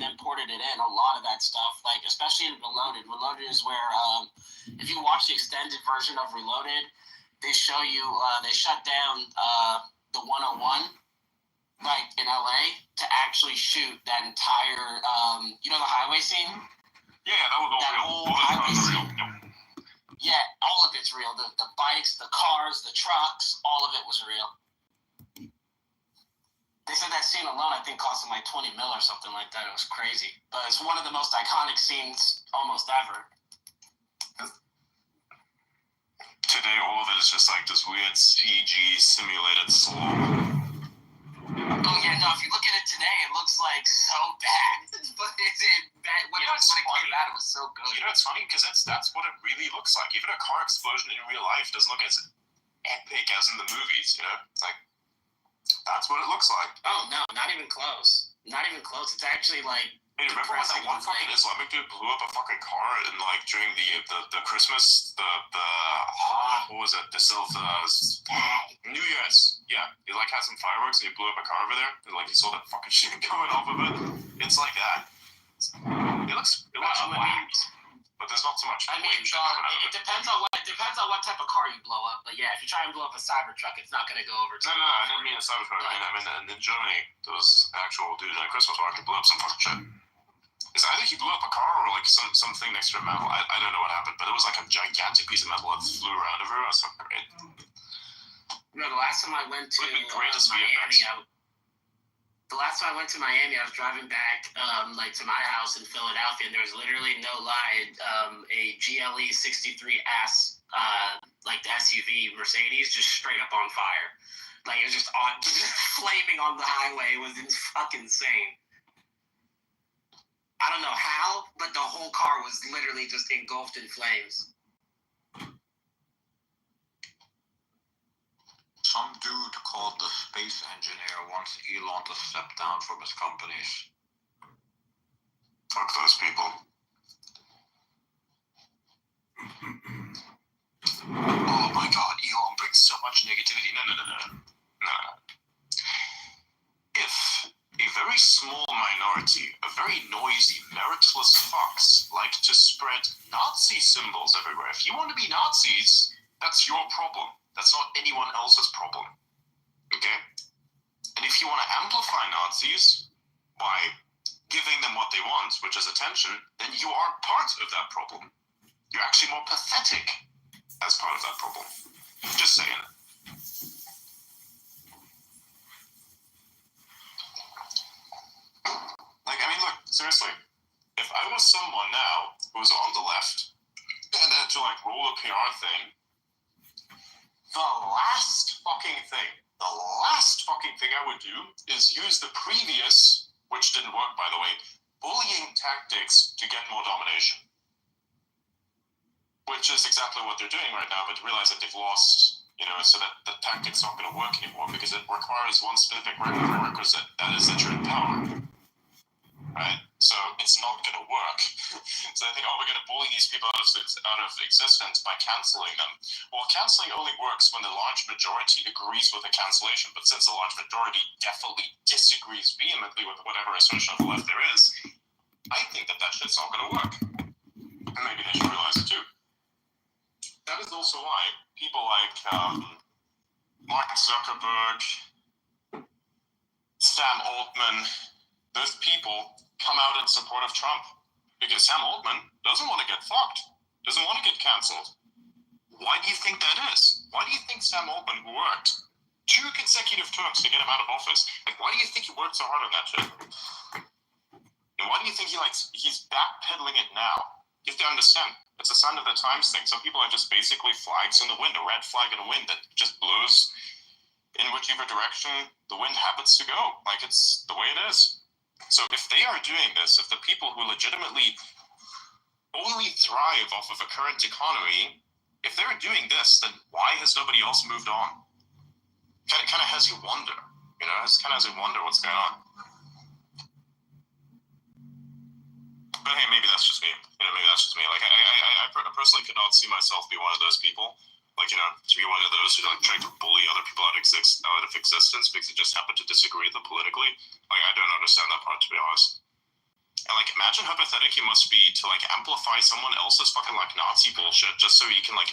and then ported it in. A lot of that stuff, like especially in Reloaded. Reloaded is where if you watch the extended version of Reloaded, they show you they shut down the 101 like in LA to actually shoot that entire the highway scene. Yeah, that was all real. Whole highway scene. Yeah, all of it's real. The bikes, the cars, the trucks, all of it was real. They said that scene alone, I think, cost them like 20 mil or something like that. It was crazy. But it's one of the most iconic scenes almost ever. Today, all of it is just like this weird CG simulated slog. Oh, yeah, no, if you look at it today, it looks like so bad. But when it came out, it was so good. You know, it's funny because that's what it really looks like. Even a car explosion in real life doesn't look as epic as in the movies, you know? Like, that's what it looks like. Oh, no, not even close. Not even close. It's actually like... Hey, remember when that one fucking Islamic dude blew up a fucking car and like during the Christmas, what was it? New Year's. Yeah, he like had some fireworks and he blew up a car over there and like he saw that fucking shit going off of it. It's like that. It looks whacked, but there's not so much. I mean, it depends on what type of car you blow up. But yeah, if you try and blow up a Cybertruck, it's not going to go over. No, I didn't mean a Cybertruck. I mean, in Germany, there was an actual dude in a Christmas market blew up some fucking shit. I think he blew up a car or like something next to a metal. I don't know what happened, but it was like a gigantic piece of metal that flew around everywhere. It was fucking great. No, the last time I went to Miami, I was driving back to my house in Philadelphia, and there was literally no lie, a GLE 63S, like the SUV Mercedes, just straight up on fire. Like it was just flaming on the highway. It was fucking insane. I don't know how, but the whole car was literally just engulfed in flames. Some dude called the space engineer wants Elon to step down from his companies. Fuck those people. Oh my god, Elon brings so much negativity. No. If a very small minority, a very noisy, meritless fucks like to spread Nazi symbols everywhere. If you want to be Nazis, that's your problem. That's not anyone else's problem. Okay? And if you want to amplify Nazis by giving them what they want, which is attention, then you are part of that problem. You're actually more pathetic as part of that problem. Just saying. Like, I mean, look, seriously, if I was someone now who was on the left and had to, like, roll a PR thing, the last fucking thing I would do is use the previous, which didn't work, by the way, bullying tactics to get more domination. Which is exactly what they're doing right now, but to realize that they've lost, so that the tactic's not going to work anymore because it requires one specific prerequisite, that is that you're in power. Right? So it's not going to work. So they think, we're going to bully these people out of existence by canceling them. Well, canceling only works when the large majority agrees with the cancellation, but since the large majority definitely disagrees vehemently with whatever assertion of the left there is, I think that shit's not going to work. And maybe they should realize it too. That is also why people like Mark Zuckerberg, Sam Altman, those people come out in support of Trump because Sam Altman doesn't want to get fucked, doesn't want to get canceled. Why do you think that is? Why do you think Sam Altman worked 2 consecutive terms to get him out of office? Like, why do you think he worked so hard on that shit? And why do you think he's backpedaling it now? You have to understand, it's a sign of the times thing. Some people are just basically flags in the wind, a red flag in the wind that just blows in whichever direction the wind happens to go. Like, it's the way it is. So if they are doing this, if the people who legitimately only thrive off of a current economy, if they're doing this, then why has nobody else moved on? Kind of has you wonder, has you wonder what's going on. But hey, maybe that's just me. Like, I personally could not see myself be one of those people. Like, to be one of those who try to bully other people out of existence because they just happen to disagree with them politically. Like, I don't understand that part, to be honest. imagine how pathetic he must be to like amplify someone else's fucking like Nazi bullshit just so you can like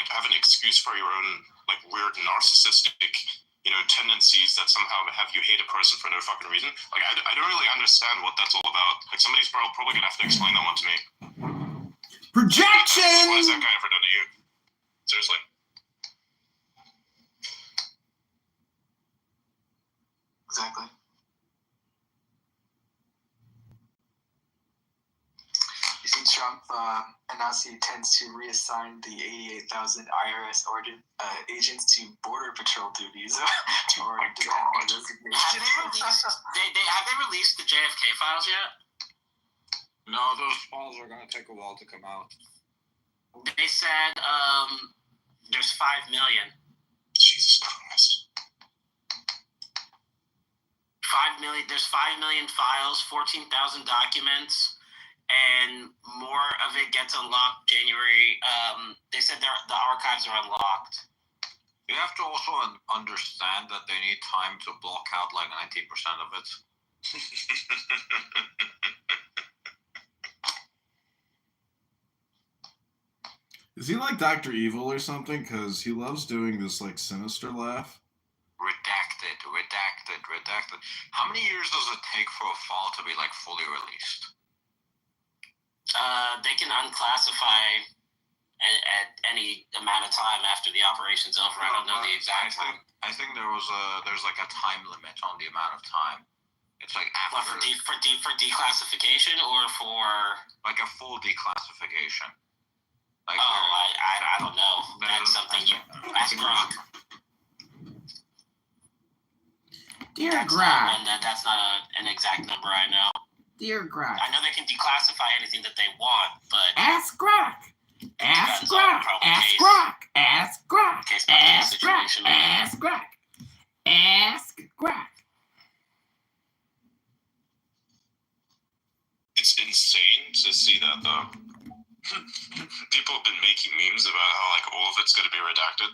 have an excuse for your own like weird narcissistic, you know, tendencies that somehow have you hate a person for no fucking reason. Like I don't really understand what that's all about. Like somebody's probably gonna have to explain that one to me. Projection. What has that guy ever done to you? Seriously. Exactly. You see, Trump announced he intends to reassign the 88,000 IRS agents to Border Patrol duties or dependent resignation. Have they released the JFK files yet? No, those files are going to take a while to come out. They said there's 5 million. Jesus Christ. 5 million. There's 5 million files, 14,000 documents, and more of it gets unlocked January. They said the archives are unlocked. You have to also understand that they need time to block out like 90% of it. Is he like Dr. Evil or something? Because he loves doing this like sinister laugh. Redacted. How many years does it take for a file to be like fully released? They can unclassify at any amount of time after the operation's over. I don't know the exact time. I think there's like a time limit on the amount of time. It's like after for declassification or for like a full declassification. Like I don't know. That's something you ask Grok. Dear Grok. That's not an exact number I know. Dear Grok. I know they can declassify anything that they want, but Ask Grok. Ask depends on Grok. probably Ask case- Grok. Ask Grok. case by case Ask Grok. situation. Ask Grok. Ask Grok. It's insane to see that though. People have been making memes about how like all of it's going to be redacted.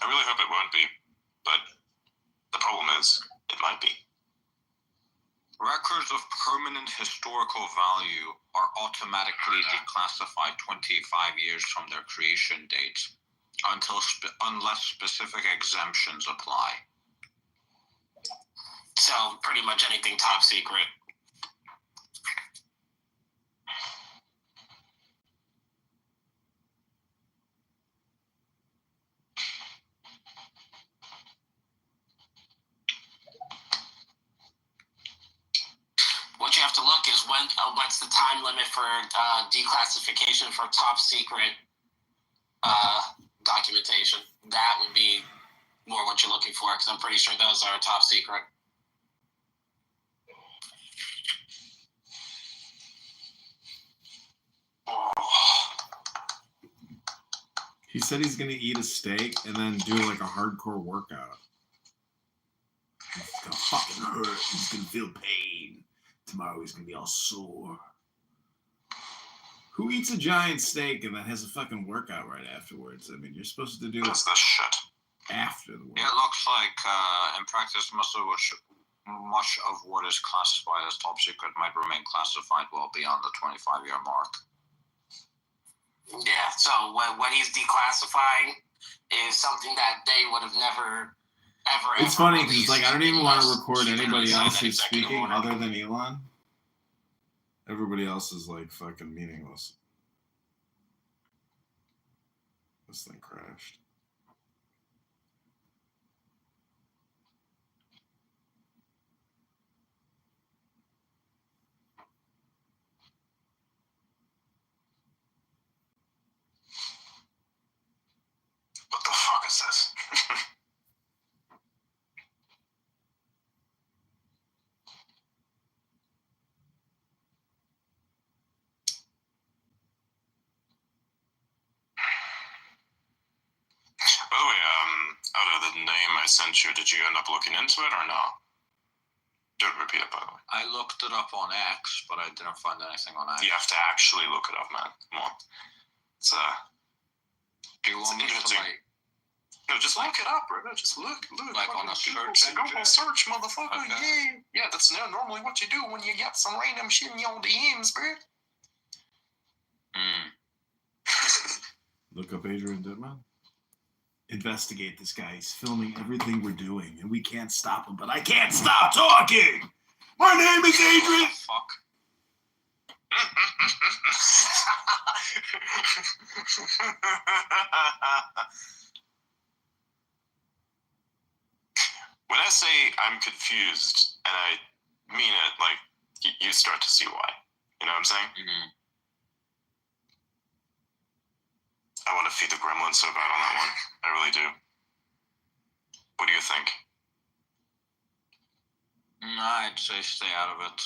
I really hope it won't be, but the problem is it might be. records of permanent historical value are automatically declassified 25 years from their creation date unless specific exemptions apply. So pretty much anything top secret. What you have to look is what's the time limit for declassification for top secret documentation. That would be more what you're looking for, because I'm pretty sure those are top secret. He said he's gonna eat a steak and then do like a hardcore workout. It's gonna fucking hurt. He's gonna feel pain. Tomorrow he's gonna be all sore. Who eats a giant steak and then has a fucking workout right afterwards? I mean, you're supposed to do it That's the shit. after the Yeah, workout. it looks like in practice much of what is classified as top secret might remain classified well beyond the 25-year mark. Yeah, so what he's declassifying is something that they would have never, ever. It's funny because like I don't even want to unless record he anybody released else that who's executive speaking order. other than Elon. Everybody else is like fucking meaningless. This thing crashed. What the fuck is this? By the way, out of the name I sent you, did you end up looking into it or no? Don't repeat it, by the way. I looked it up on X, but I didn't find anything on X. You have to actually look it up, man. Come on. It's Do you want me to interesting. like? No, just look it up, bro. Just look. Like on a search Go engine? search, motherfucker. Okay. Yeah, that's normally what you do when you get some random shit in your DMs, bro. Look up Adrian Dittman. Investigate this guy. He's filming everything we're doing, and we can't stop him. But I can't stop talking. My name is Adrian. Fuck. When I say I'm confused, and I mean it, like, you start to see why. You know what I'm saying? Mm-hmm. I want to feed the gremlin so bad on that one. I really do. What do you think? I'd say stay out of it.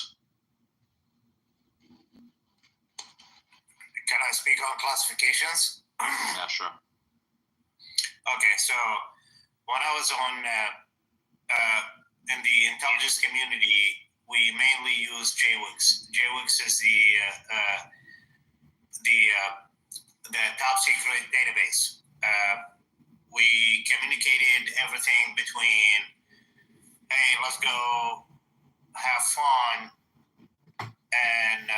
Can I speak on classifications? Yeah, sure. Okay, so when I was on in the intelligence community, we mainly use JWICS. JWICS is the top secret database. We communicated everything between, hey, let's go have fun, and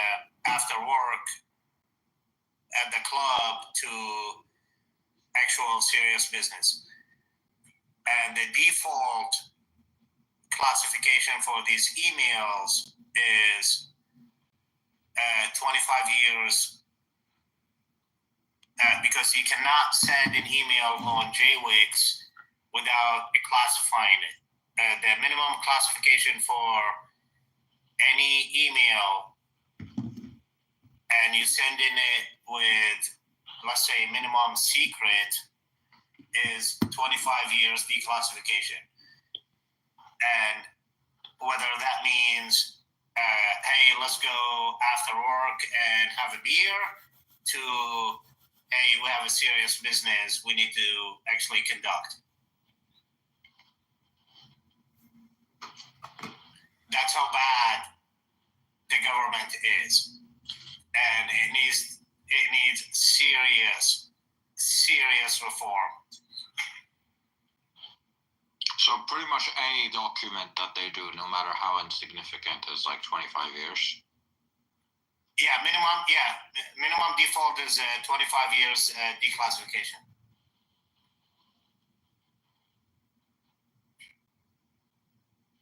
after work at the club, to actual serious business. And the default classification for these emails is 25 years, because you cannot send an email on JWICS without classifying it. The minimum classification for any email, and you send in it with, let's say, minimum secret, is 25 years declassification. And whether that means, hey, let's go after work and have a beer, to, hey, we have a serious business we need to actually conduct. That's how bad the government is. And it needs serious reform. So pretty much any document that they do, no matter how insignificant, is like 25 years. Yeah, minimum default is 25 years declassification.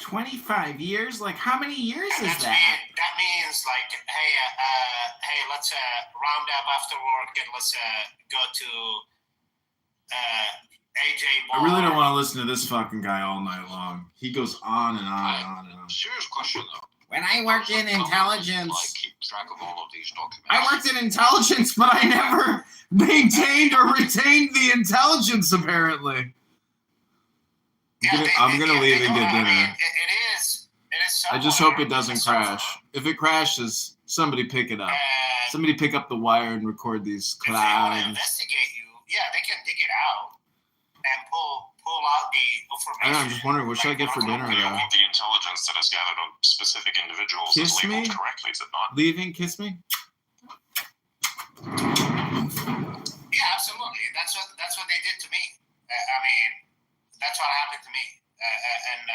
$25 years? Like, how many years And is that? that means, like, hey, let's round up after work and let's go to AJ Bar. I really don't want to listen to this fucking guy all night long. He goes on and on and on and on. Serious question though. When I worked in Like, intelligence, keep track of all of these documents. I worked in intelligence, but I never maintained or retained the intelligence, apparently. I'm gonna leave and get dinner. It is I just hope it doesn't crash. If it crashes, somebody pick it up. Somebody pick up the wire and record these If they want to clouds. investigate you, yeah, they can dig it out and pull out the information. I know, I'm just wondering, what should I get for dinner? The intelligence that is gathered on specific individuals is Kiss labeled me? correctly, is it not? Leaving, kiss me? Yeah, absolutely. That's what they did to me. I mean, that's what happened to me. And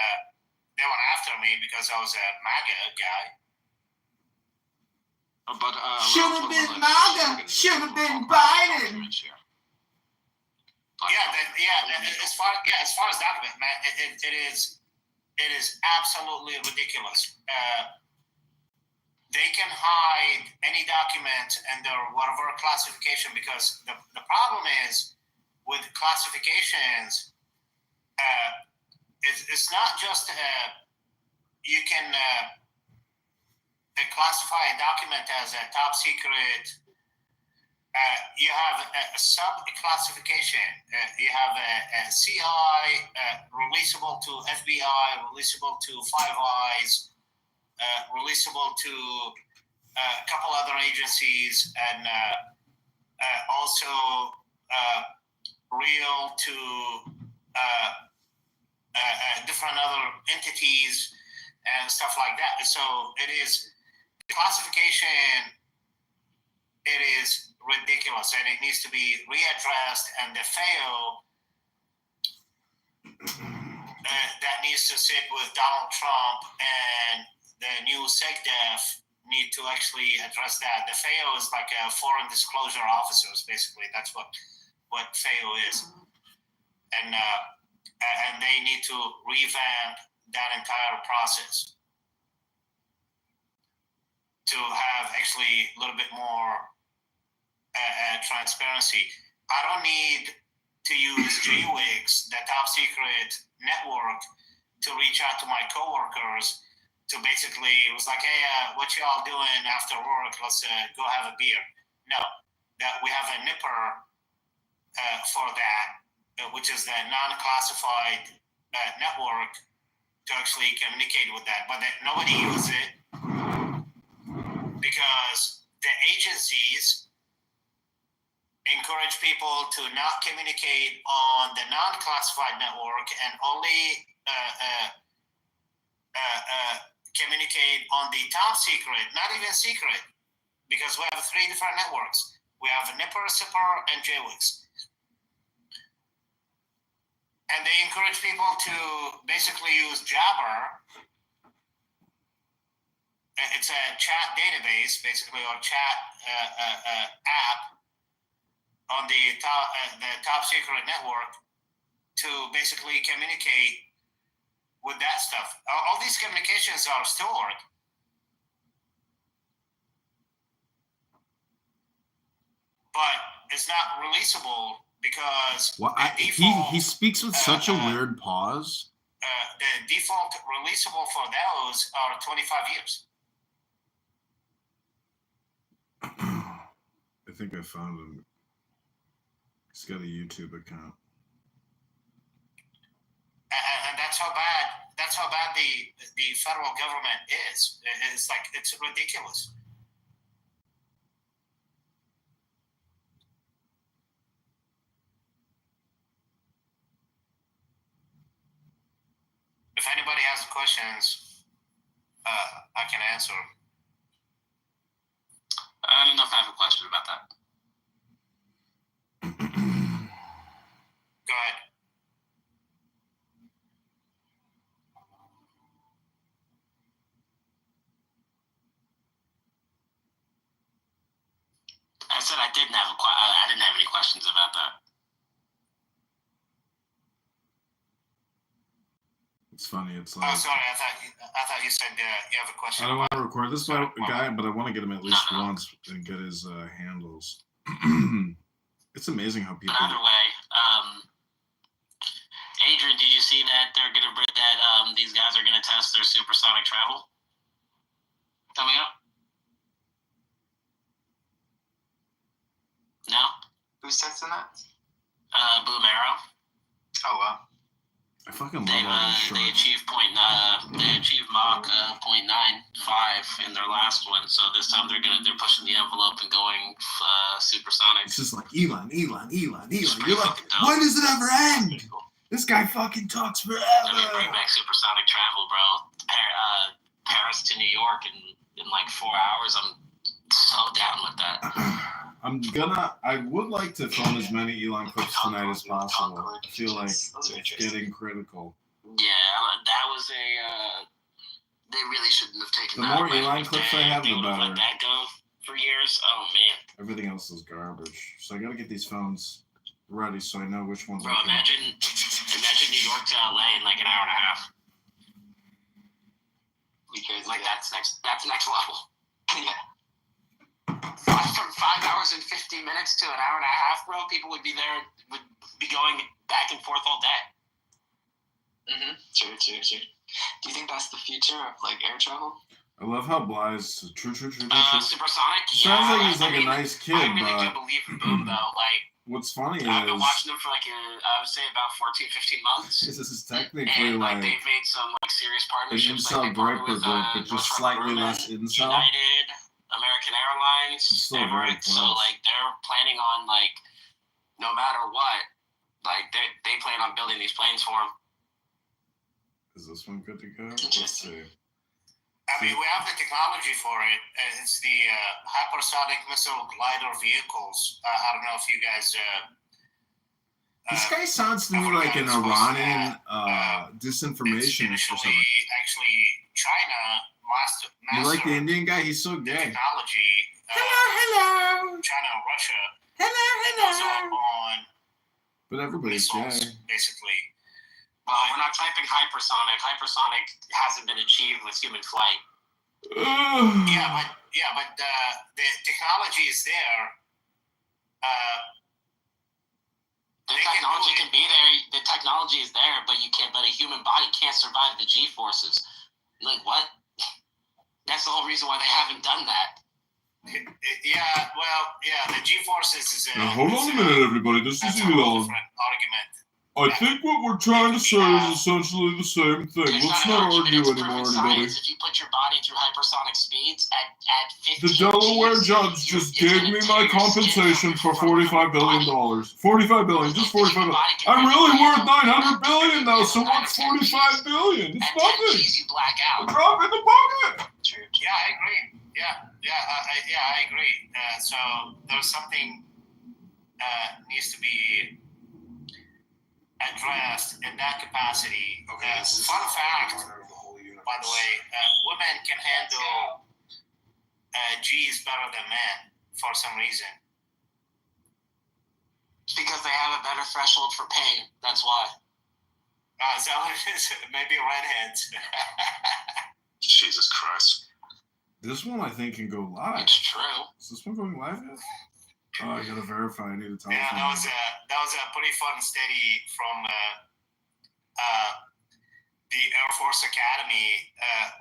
they went after me because I was a MAGA guy. But Should have been MAGA. Should have been Biden. As far as document, man, it is absolutely ridiculous. They can hide any document under whatever classification, because the problem is with classifications, it's not just you can classify a document as a top secret. You have a sub-classification. You have a CI, releasable to FBI, releasable to Five Eyes, releasable to a couple other agencies, and also real to different other entities and stuff like that. So it is classification. It is ridiculous, and it needs to be readdressed. And the FAO that needs to sit with Donald Trump, and the new SecDef need to actually address that. The FAO is like a foreign disclosure officers, basically. That's what FAO is, and they need to revamp that entire process to have actually a little bit more transparency. I don't need to use JWIGS, the top secret network, to reach out to my coworkers to basically, it was like, hey, what y'all doing after work? Let's go have a beer. No, that we have a NIPR for that, which is the non-classified network to actually communicate with that. But nobody uses it because the agencies encourage people to not communicate on the non-classified network and only communicate on the top secret, not even secret, because we have 3 different networks. We have NIPR, SIPR, and JWIGS. And they encourage people to basically use Jabber. It's a chat database, basically, or chat app on the top secret network to basically communicate with that stuff. All these communications are stored. But it's not releasable because he speaks with such a weird pause. The default releasable for those are 25 years. I think I found him. He's got a YouTube account. And that's how bad the federal government is. It's like, it's ridiculous. If anybody has questions, I can answer. I don't know if I have a question about that. Go ahead. I said I didn't have any questions about that. It's funny. It's like, Oh, sorry. I thought you said you have a question. I don't want to record this guy, but I want to get him at least once and get his handles. It's amazing how people. Another way, Adrian, did you see that they're gonna bring that these guys are gonna test their supersonic travel coming up? No. Who's testing that? Boom Arrow. Oh wow. I fucking love all these shorts. They achieved Mach 0.95 in their last one, so this time they're pushing the envelope and going supersonic. It's just like Elon. You're like, when does it ever end? Cool. This guy fucking talks forever. I mean, bring back supersonic travel, bro. Paris to New York in like 4 hours. I'm so down with that. I would like to film as many Elon clips tonight as possible. I feel like it's getting critical. Yeah, that was they really shouldn't have taken the that. The more Elon clips I have, the better. Let that go for years. Oh man. Everything else is garbage. So I gotta get these phones ready so I know which ones. Bro, imagine New York to LA in like an hour and a half. Because like that's next level. Yeah. From 5 hours and 50 minutes to an hour and a half, bro, people would be going back and forth all day. True. Do you think that's the future of like air travel? I love how Bly's true. Supersonic. Sounds like he's like a nice kid, I really but do believe in Boom though. Like, what's funny I've been is watching them for like I would say about 14, 15 months. this is technically and like they've made some like serious an partnerships. incel Like they partnered Draper with group, but just slightly less incel. United, American Airlines, Still very Emirates. So close. like they're planning on like no matter what, like they plan on building these planes for them. Is this one good to go? Let's see. I mean, we have the technology for it. It's the hypersonic missile glider vehicles. I don't know if you guys This guy sounds to me like an Iranian disinformationist or something. Actually, China master. You like the Indian guy? He's so gay. Technology. Hello. China and Russia. Hello. On But everybody's missiles, gay. basically. Well, we're not typing hypersonic. Hypersonic hasn't been achieved with human flight. Yeah, but the technology is there. The technology can be there. The technology is there, but you can't. But a human body can't survive the G forces. Like what? That's the whole reason why they haven't done that. The G forces is a. Now hold on a minute, everybody. This is Elon. Argument. I think what we're trying to say is essentially the same thing. Let's not argue anymore, anybody. If you put your body through hypersonic speeds at 15 The Delaware Gs, judge just gave me my compensation for $45 billion. $45 billion, just $45 billion. I'm really worth $900 billion though, so what's $45 billion? It's at 10 nothing. Gs, you black out. Drop in the bucket. Yeah, I agree. I agree. So there's something needs to be addressed in that capacity. Fun fact, by the way, women can handle G's better than men for some reason. It's because they have a better threshold for pain. That's why. Is that what it is? Maybe redheads. Jesus Christ. This one I think can go live. It's true. Is this one going live yet? Oh, I gotta verify. I need a telephone. Yeah, that was a pretty fun study from the Air Force Academy.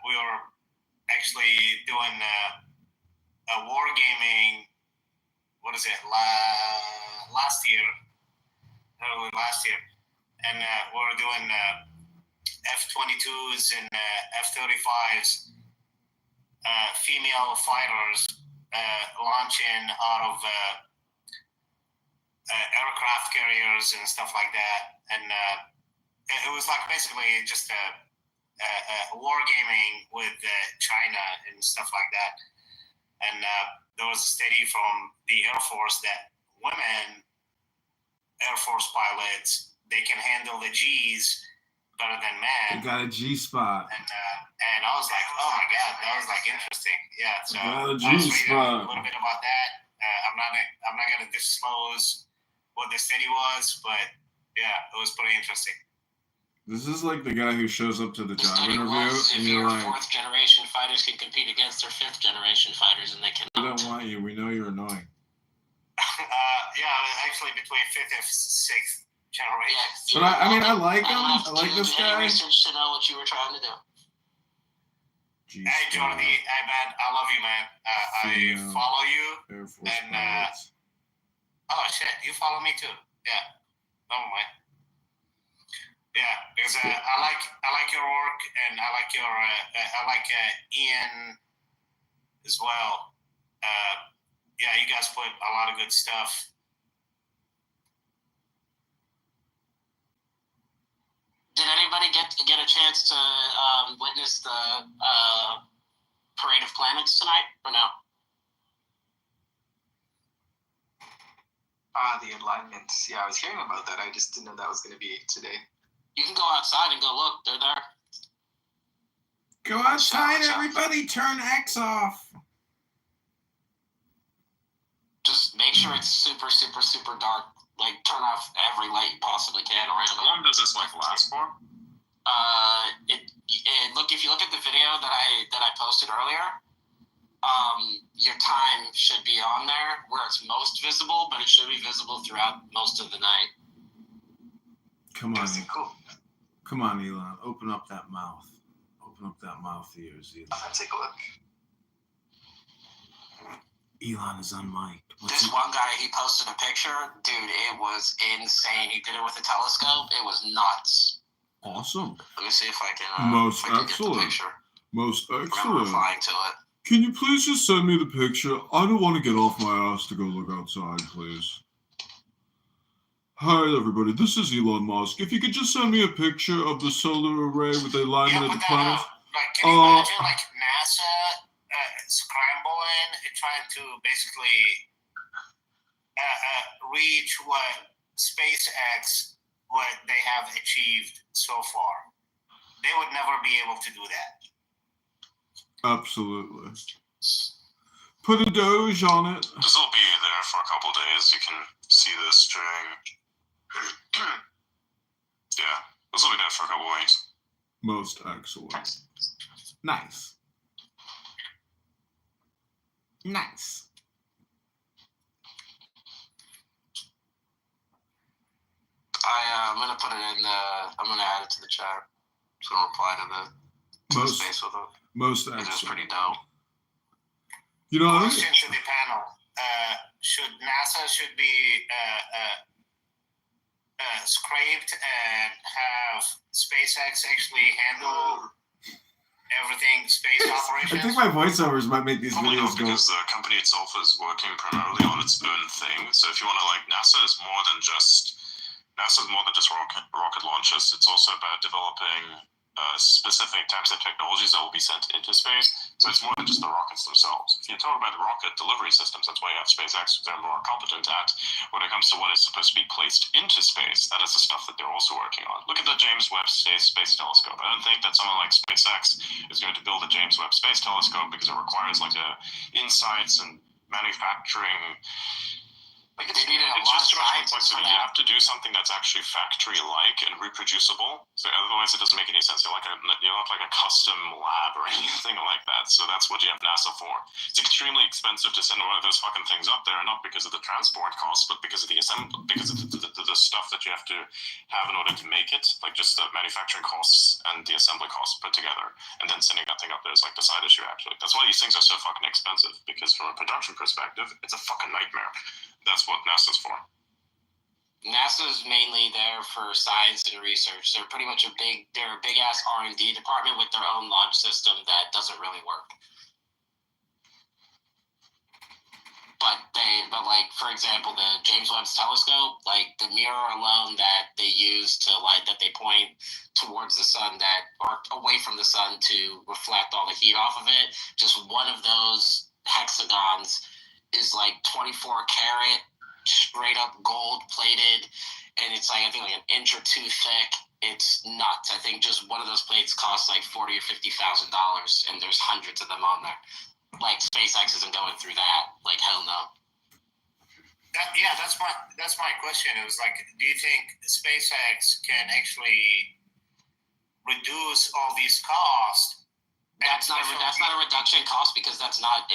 We were actually doing a wargaming. What is it? Last year, and we were doing F-22s and F-35s, female fighters launching out of aircraft carriers and stuff like that, and it was like basically just a wargaming with China and stuff like that. And there was a study from the Air Force that women Air Force pilots, they can handle the G's better than men. They got a G spot. And I was like, oh my god, that was like interesting. Yeah, so Got a G I was reading spot. a little bit about that. I'm not gonna disclose what the study was, but yeah, it was pretty interesting. This is like the guy who shows up to the The job study interview was and if you're your like, fourth generation fighters can compete against their fifth generation fighters, and they we cannot. don't want you. We know you're annoying. Yeah, actually between fifth and sixth generations. But I mean, I like him. I like this guy. Research to know what you were trying to do. G Hey spot. Jordy, hey man, I love you, man. I Female follow you. Air Force and, pilots. Oh shit, you follow me too. Yeah, never mind. Yeah, because I like your work, and I like your Ian as well. Yeah, you guys put a lot of good stuff. Did anybody get a chance to witness the Parade of Planets tonight, or no? The alignment. Yeah, I was hearing about that. I just didn't know that was going to be today. You can go outside and go look. They're there. Go outside, everybody. Turn X off. Just make sure it's super, super, super dark. Like, turn off every light you possibly can around How it. long does this like last for? Look, if you look at the video that I posted earlier, your time should be on there where it's most visible, but it should be visible throughout most of the night. Come on, Cool. come on, Elon. Open up that mouth. Open up that mouth of yours, Elon. Let's take a look. Elon is unmiked. This one guy, he posted a picture. Dude, it was insane. He did it with a telescope. It was nuts. Awesome. Let me see if I can, Most if I can excellent. get the picture. Most I'm excellent. replying to it. Can you please just send me the picture? I don't want to get off my ass to go look outside, please. Hi, everybody. This is Elon Musk. If you could just send me a picture of the solar array with the alignment of put the that planets. up. Like, can you imagine like NASA scrambling and trying to basically reach what SpaceX what they have achieved so far. They would never be able to do that. Absolutely. Put a Doge on it. This will be there for a couple days. You can see this during. Yeah, this will be there for a couple weeks. Most excellent. Nice. Nice. I'm gonna put it in the. I'm gonna add it to the chat. Just gonna reply to the space with it. Most It's excellent. pretty dope. You know, I Question to the panel: should NASA be scraped and have SpaceX actually handle everything space I operations? think my voiceovers might make these Probably videos not, go. because the company itself is working primarily on its own thing. So if you want to, like, NASA is more than just rocket launches. It's also about developing specific types of technologies that will be sent into space. So it's more than just the rockets themselves. If you talk about rocket delivery systems, that's why you have SpaceX. They're more competent at when it comes to what is supposed to be placed into space. That is the stuff that they're also working on. Look at the James Webb Space Telescope. I don't think that someone like SpaceX is going to build a James Webb Space Telescope because it requires like insights and manufacturing. Like they needed a It's lot of just too much scientists for complexity. You that. have to do something that's actually factory-like and reproducible. So otherwise, it doesn't make any sense. You're not like a custom lab or anything like that. So that's what you have NASA for. It's extremely expensive to send one of those fucking things up there, not because of the transport costs, but because of the stuff that you have to have in order to make it, like just the manufacturing costs and the assembly costs put together, and then sending that thing up there is like the side issue. Actually, that's why these things are so fucking expensive. Because from a production perspective, it's a fucking nightmare. That's what NASA's for. NASA's mainly there for science and research. They're pretty much a big ass R&D department with their own launch system that doesn't really work. But like, for example, the James Webb Telescope, like the mirror alone that they use that they point towards the sun or away from the sun to reflect all the heat off of it, just one of those hexagons is like 24 karat, straight up gold plated, and it's like I think like an inch or two thick. It's nuts. I think just one of those plates costs like $40,000 or $50,000, and there's hundreds of them on there. Like SpaceX isn't going through that. Like hell no. That's my question. It was like, do you think SpaceX can actually reduce all these costs? That's not a reduction in cost because that's not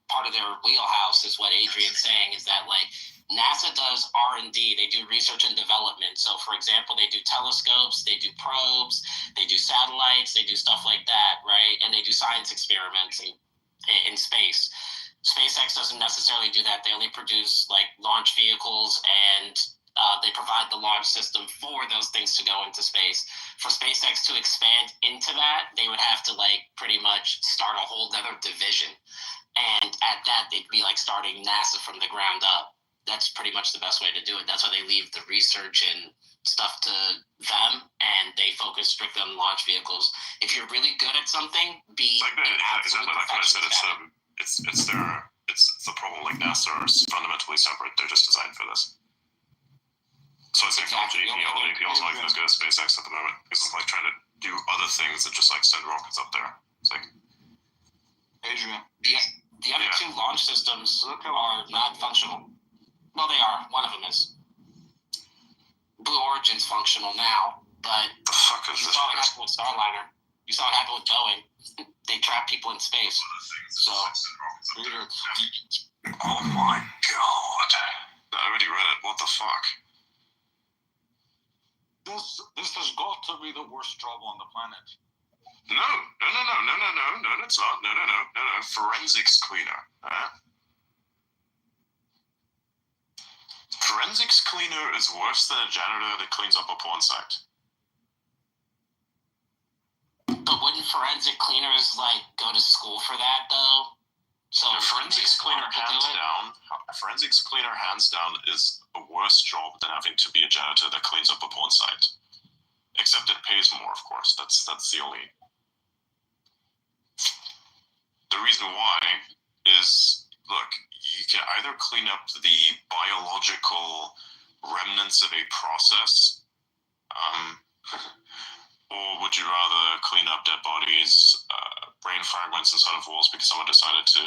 part of their wheelhouse. Is what Adrian's saying, is that like NASA does R&D, they do research and development. So for example, they do telescopes, they do probes, they do satellites, they do stuff like that, right? And they do science experiments in space. SpaceX doesn't necessarily do that. They only produce like launch vehicles, and they provide the launch system for those things to go into space. For SpaceX to expand into that, they would have to like pretty much start a whole other division. And at that, they'd be like starting NASA from the ground up. That's pretty much the best way to do it. That's why they leave the research and stuff to them, and they focus strictly on launch vehicles. If you're really good at something, be Exactly like what I said. It's the problem. Like NASA is fundamentally separate. They're just designed for this. So it's like JPL is not even as good as SpaceX at the moment. It's like trying to do other things that just like send rockets up there. It's like Adrian. The other two launch systems are not functional. Well, they are. One of them is. Blue Origin's functional now, but the fuck is you this? saw what happened with Starliner. You saw what happened with Boeing. They trap people in space. So, oh my god! I already read it. What the fuck? This has got to be the worst job on the planet. No, it's not. No. Forensics cleaner. Forensics cleaner is worse than a janitor that cleans up a porn site. But wouldn't forensic cleaners like go to school for that though? So Forensics cleaner hands down is a worse job than having to be a janitor that cleans up a porn site. Except it pays more, of course. That's the only. The reason why is, look, you can either clean up the biological remnants of a process, or would you rather clean up dead bodies, brain fragments inside of walls because someone decided to,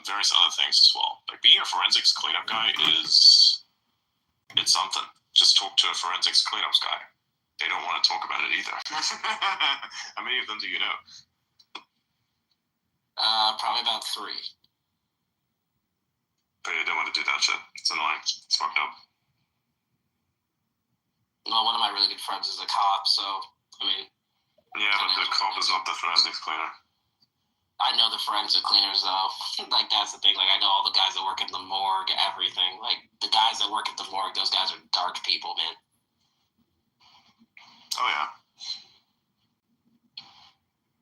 various other things as well. Like being a forensics cleanup guy it's something. Just talk to a forensics cleanups guy. They don't want to talk about it either. How many of them do you know? Probably about 3. But they don't want to do that shit. It's annoying. It's fucked up. Well, one of my really good friends is a cop, so I mean. Yeah, but the cop is not the forensics cleaner. I know the forensic cleaners though. Like that's the thing. Like I know all the guys that work at the morgue, everything. Like the guys that work at the morgue, those guys are dark people, man. Oh yeah.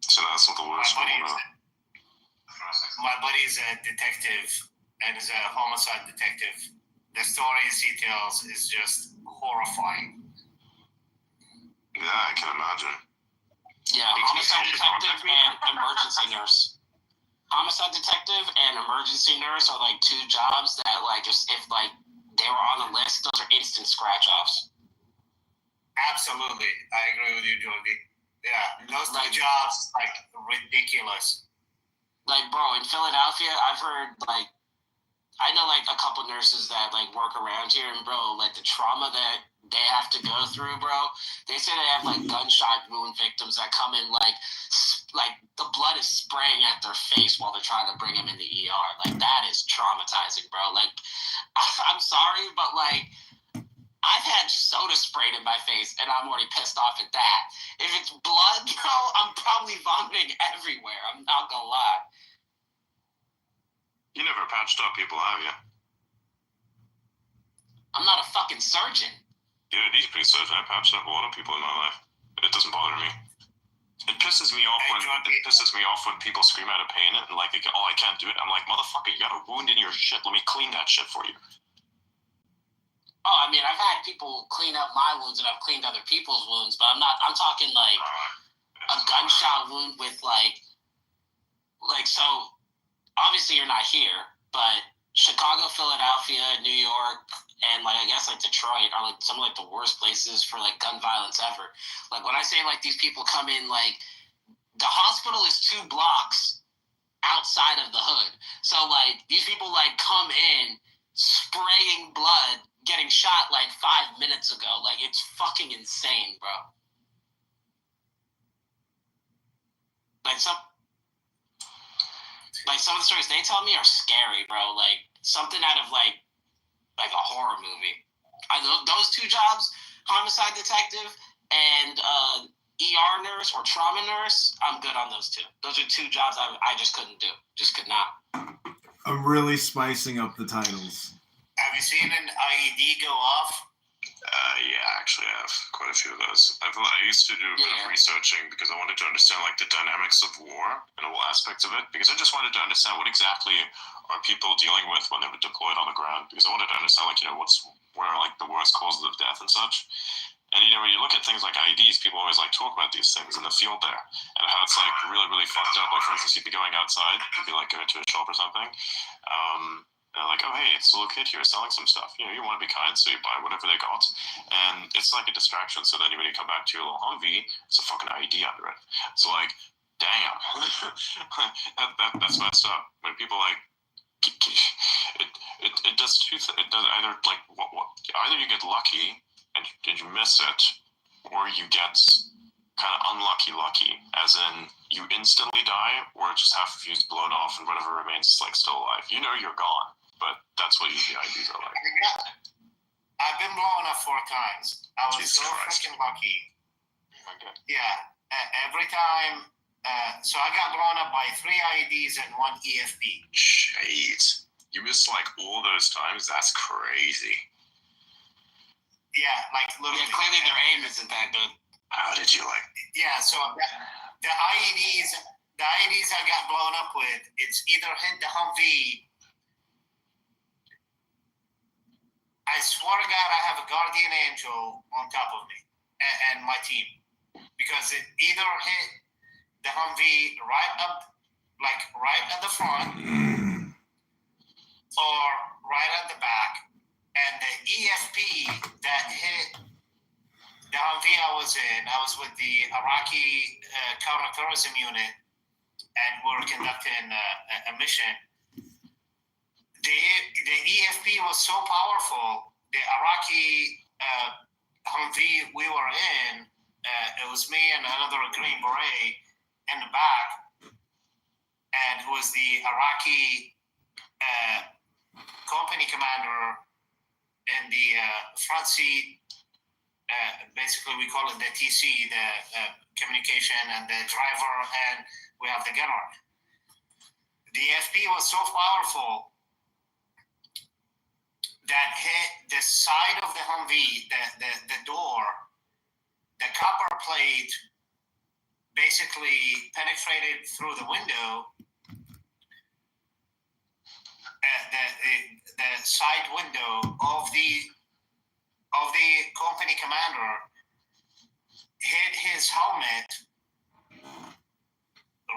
So that's not the worst one. My buddy's a detective and is a homicide detective. The stories he tells is just horrifying. Yeah, I can imagine. Yeah, homicide detective and emergency nurse. Homicide detective and emergency nurse are like 2 jobs that like if like they were on the list, those are instant scratch offs. Absolutely, I agree with you, Jordy. Yeah, those 2 jobs like ridiculous. Like, bro, in Philadelphia, I've heard like I know like a couple nurses that like work around here, and bro, like the trauma that they have to go through, bro. They say they have like gunshot wound victims that come in like the blood is spraying at their face while they're trying to bring them in the ER. Like that is traumatizing, bro. Like I'm sorry, but like I've had soda sprayed in my face and I'm already pissed off at that. If it's blood, bro, I'm probably vomiting everywhere. I'm not gonna lie. You never patched up people, have you? I'm not a fucking surgeon. Yeah, these pretty surgeon. I patched up a lot of people in my life. It doesn't bother me. It pisses me off when people scream out of pain and like, oh, I can't do it. I'm like, motherfucker, you got a wound in your shit. Let me clean that shit for you. Oh, I mean, I've had people clean up my wounds and I've cleaned other people's wounds, but I'm talking like a gunshot wound with like so obviously you're not here, but Chicago, Philadelphia, New York, and like I guess like Detroit are like some of like the worst places for like gun violence ever. Like when I say like these people come in, like the hospital is 2 blocks outside of the hood. So like these people like come in spraying blood, getting shot like 5 minutes ago. Like it's fucking insane, bro. Like some of the stories they tell me are scary, bro. Like something out of like a horror movie. Those 2 jobs, homicide detective and ER nurse or trauma nurse, I'm good on those 2. Those are 2 jobs I just couldn't do. Just could not. I'm really spicing up the titles. Have you seen an IED go off? Yeah, actually I have quite a few of those. I used to do a bit of researching because I wanted to understand like the dynamics of war and all aspects of it, because I just wanted to understand what exactly are people dealing with when they were deployed on the ground, because I wanted to understand like, where are like the worst causes of death and such. And when you look at things like IEDs, people always like talk about these things in the field there and how it's like really, really fucked up. Like for instance, you'd be going outside, you'd be like going to a shop or something. And like, oh, hey, it's a little kid here selling some stuff. You want to be kind, so you buy whatever they got. And it's like a distraction. So then when you come back to your little Humvee, it's a fucking IED under it. So like, damn. That's messed up. When people like, it does 2 things. It does either like, either you get lucky and you miss it, or you get kind of lucky, as in you instantly die, or just half of you's blown off and whatever remains is like still alive. You're gone. But that's what usually IDs are like. I've been blown up 4 times. I was Jesus so Christ. freaking lucky. Okay. Yeah, every time. So I got blown up by 3 IEDs and 1 EFP. Jeez. You missed like all those times? That's crazy. Yeah, like literally. Yeah, clearly their aim isn't that good. How did you like? Yeah, so the IEDs I got blown up with, it's either hit the Humvee. I swear to God, I have a guardian angel on top of me and my team, because it either hit the Humvee right at the front, or right at the back, and the EFP that hit the Humvee I was with the Iraqi counterterrorism unit, and we were conducting a mission. The EFP was so powerful. The Iraqi Humvee we were in, it was me and another Green Beret in the back, and it was the Iraqi company commander in the front seat. Basically, we call it the TC, the communication, and the driver, and we have the gunner. The FP was so powerful that hit the side of the Humvee, the door, the copper plate basically penetrated through the window, the side window of the company commander, hit his helmet,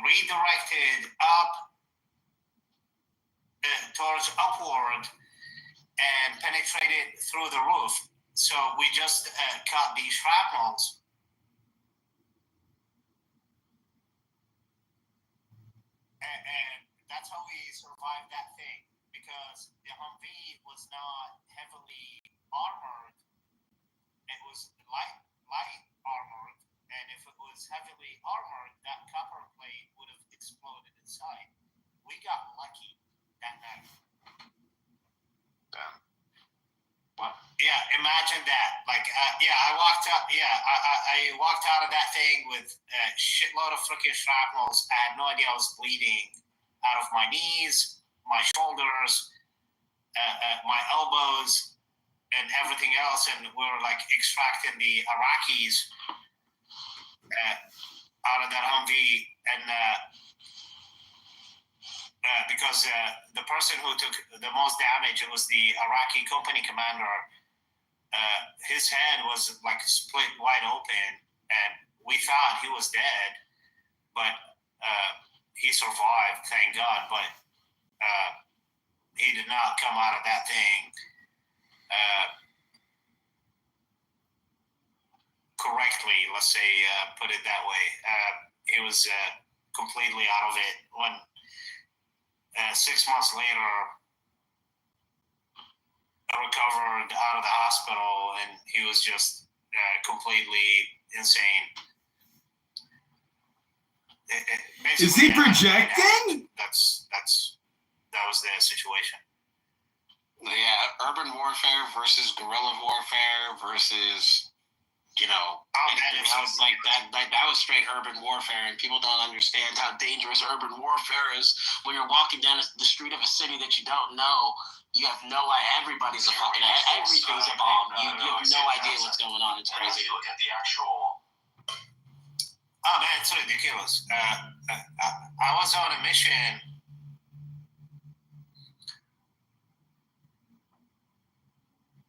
redirected up towards upward, and penetrated through the roof. So we just cut the shrapnels. And that's how we survived that thing, because the Humvee was not heavily armored. It was light armored, and if it was heavily armored, that copper plate would have exploded inside. We got lucky that night. Damn. What? Yeah, imagine that. Like, I walked up. Yeah, I walked out of that thing with a shitload of freaking shrapnels. I had no idea I was bleeding out of my knees, my shoulders, my elbows, and everything else. And we were like extracting the Iraqis out of that Humvee, and because the person who took the most damage, it was the Iraqi company commander. His head was like split wide open, and we thought he was dead, but he survived, thank God. But he did not come out of that thing correctly, let's say, put it that way. He was completely out of it. When 6 months later, recovered out of the hospital, and he was just completely insane. Is he projecting? That was the situation. Yeah, urban warfare versus guerrilla warfare versus, everything else like that. Like, that was straight urban warfare, and people don't understand how dangerous urban warfare is. When you're walking down the street of a city that you don't know, you have no idea. Everybody's a fucking, everything's a bomb. You have no idea what's going on. It's crazy. Look at the actual. Oh man, it's ridiculous. I was on a mission.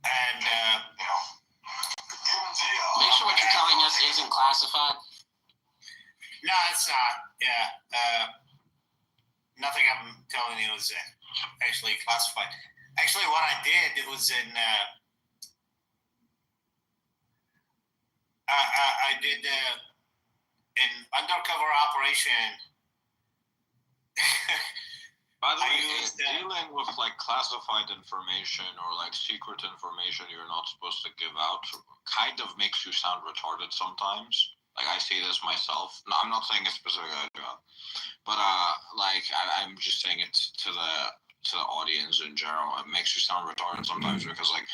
And make sure what you're telling us isn't classified. No, it's not. Yeah, nothing I'm telling you is actually classified. Actually, what I did, it was in. I did an undercover operation. By the way, dealing with like classified information or like secret information you're not supposed to give out kind of makes you sound retarded sometimes. Like, I see this myself. No, I'm not saying it's specifically, but I'm just saying it to the audience in general. It makes you sound retarded sometimes because like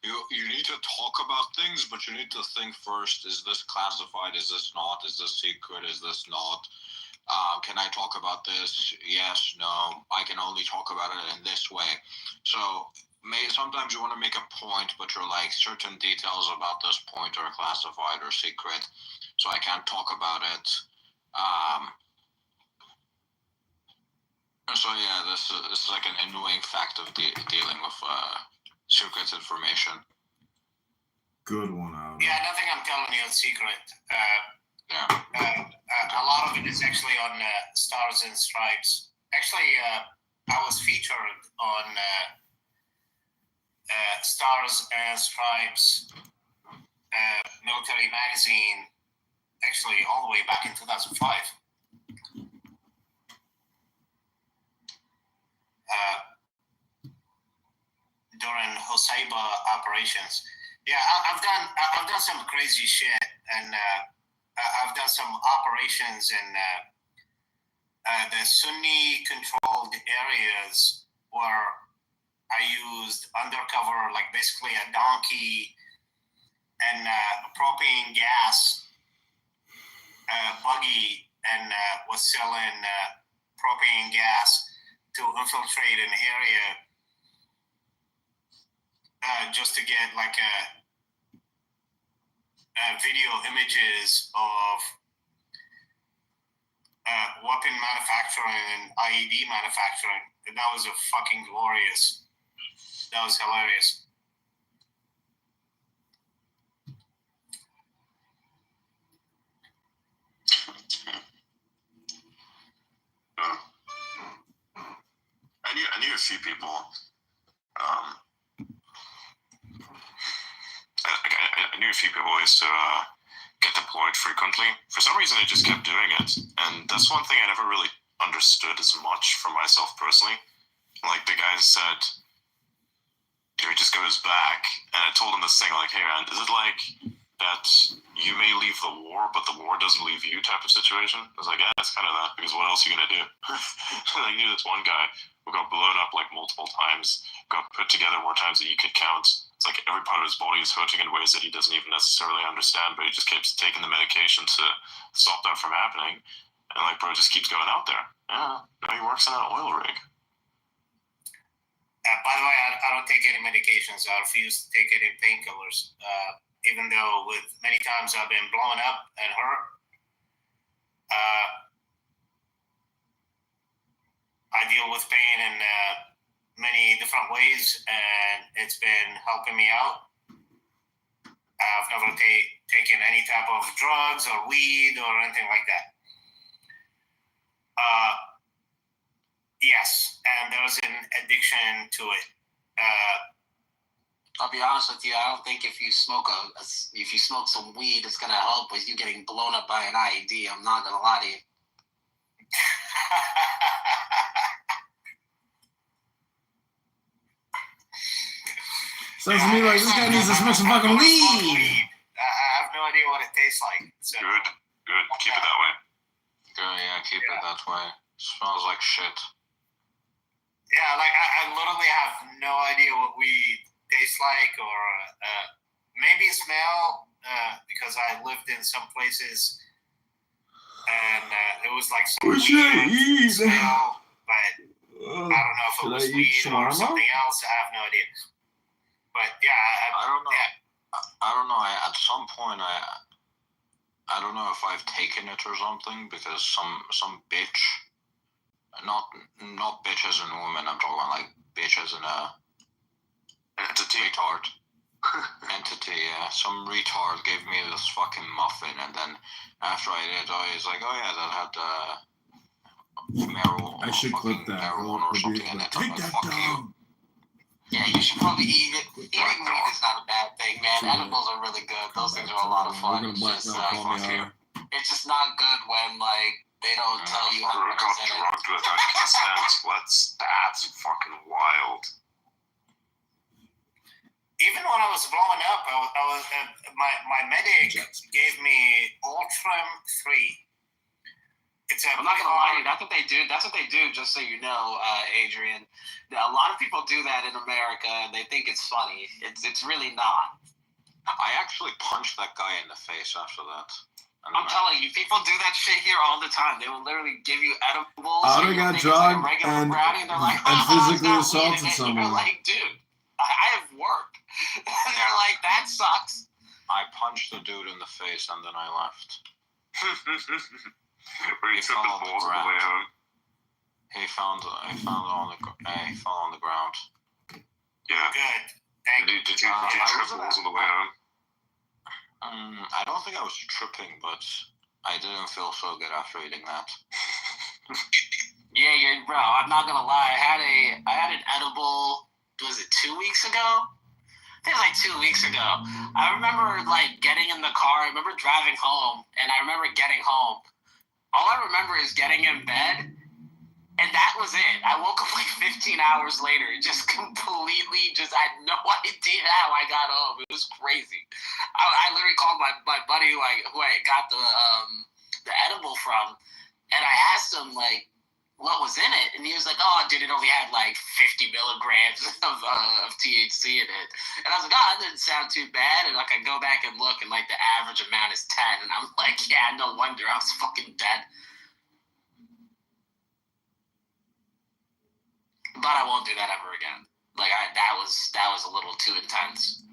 you need to talk about things, but you need to think first: is this classified? Is this not? Is this secret? Is this not? Can I talk about this? Yes, no. I can only talk about it in this way. So sometimes you want to make a point, but you're like, certain details about this point are classified or secret, so I can't talk about it. So yeah, this is like an annoying fact of dealing with secret information. Good one, Adam. Yeah, nothing I'm telling you is secret. Yeah. A lot of it is actually on Stars and Stripes. Actually, I was featured on Stars and Stripes military magazine, actually all the way back in 2005. During Hoseiba operations. Yeah, I've done some crazy shit, and I've done some operations in the Sunni-controlled areas where I used undercover, like basically a donkey and propane gas buggy, and was selling propane gas to infiltrate an area just to get like video images of weapon manufacturing and IED manufacturing. And that was fucking glorious. That was hilarious. I knew a few people. I knew a few people who used to get deployed frequently. For some reason, they just kept doing it, and that's one thing I never really understood as much for myself personally. Like the guy said, he just goes back, and I told him this thing like, "Hey man, is it like that you may leave the war, but the war doesn't leave you type of situation?" I was like, "Yeah, it's kind of that, because what else are you gonna do?" I knew this one guy who got blown up like multiple times, got put together more times than you could count. It's like every part of his body is hurting in ways that he doesn't even necessarily understand, but he just keeps taking the medication to stop that from happening. And like, bro just keeps going out there. Yeah, now he works on an oil rig. By the way, I don't take any medications. I refuse to take any painkillers. Even though with many times I've been blown up and hurt, I deal with pain in many different ways, and it's been helping me out. I've never taken any type of drugs or weed or anything like that. Yes, and there's an addiction to it. I'll be honest with you. I don't think if you smoke some weed, it's gonna help with you getting blown up by an IED. I'm not gonna lie to you. Sounds to me like this guy needs to smoke some fucking weed. I have no idea what it tastes like. So. Good. Keep it that way. Good, yeah, keep it that way. Smells like shit. Yeah, like I literally have no idea what weed tastes like, or maybe smell, because I lived in some places and it was like some weird smell, but I don't know if it was weed or something else. I have no idea. But yeah, I don't know. Yeah. I don't know. At some point, I don't know if I've taken it or something, because some bitch, not bitch as in woman, I'm talking about like bitch as in a entity. Retard. Entity, yeah. Some retard gave me this fucking muffin, and then after I did, I was like, oh yeah, that had marijuana. I should clip that. Marijuana or something in it. Take that down. Yeah, you should probably eat it. Eating weed is not a bad thing, man. Edibles are really good. Those things are a lot of fun. It's just not good when like they don't tell you how to present it. Drugged without consent. That's fucking wild. Even when I was blowing up, I was my medic gave me Ultram 3. I'm not gonna lie to you. That's what they do. That's what they do. Just so you know, Adrian. A lot of people do that in America, and they think it's funny. It's really not. I actually punched that guy in the face after that. I'm telling you, people do that shit here all the time. They will literally give you edibles. Otto got drugged like and like, physically assaulted someone. Like, dude, I have work. And they're like, that sucks. I punched the dude in the face, and then I left. Were you tripping balls on the way home? He fell on the ground. Yeah. Good. Thank you. Did you trip balls on the way home? I don't think I was tripping, but I didn't feel so good after eating that. Yeah, bro. I'm not gonna lie. I had an edible. Was it 2 weeks ago? I think it was like 2 weeks ago. I remember like getting in the car. I remember driving home, and I remember getting home. All I remember is getting in bed, and that was it. I woke up like 15 hours later, just completely, I had no idea how I got home. It was crazy. I literally called my buddy who I got the edible from, and I asked him like what was in it, and he was like, "Oh, dude, it only had like 50 milligrams of THC in it." And I was like, "Oh, that didn't sound too bad." And like I go back and look, and like the average amount is 10, and I'm like, "Yeah, no wonder I was fucking dead." But I won't do that ever again. Like that was a little too intense.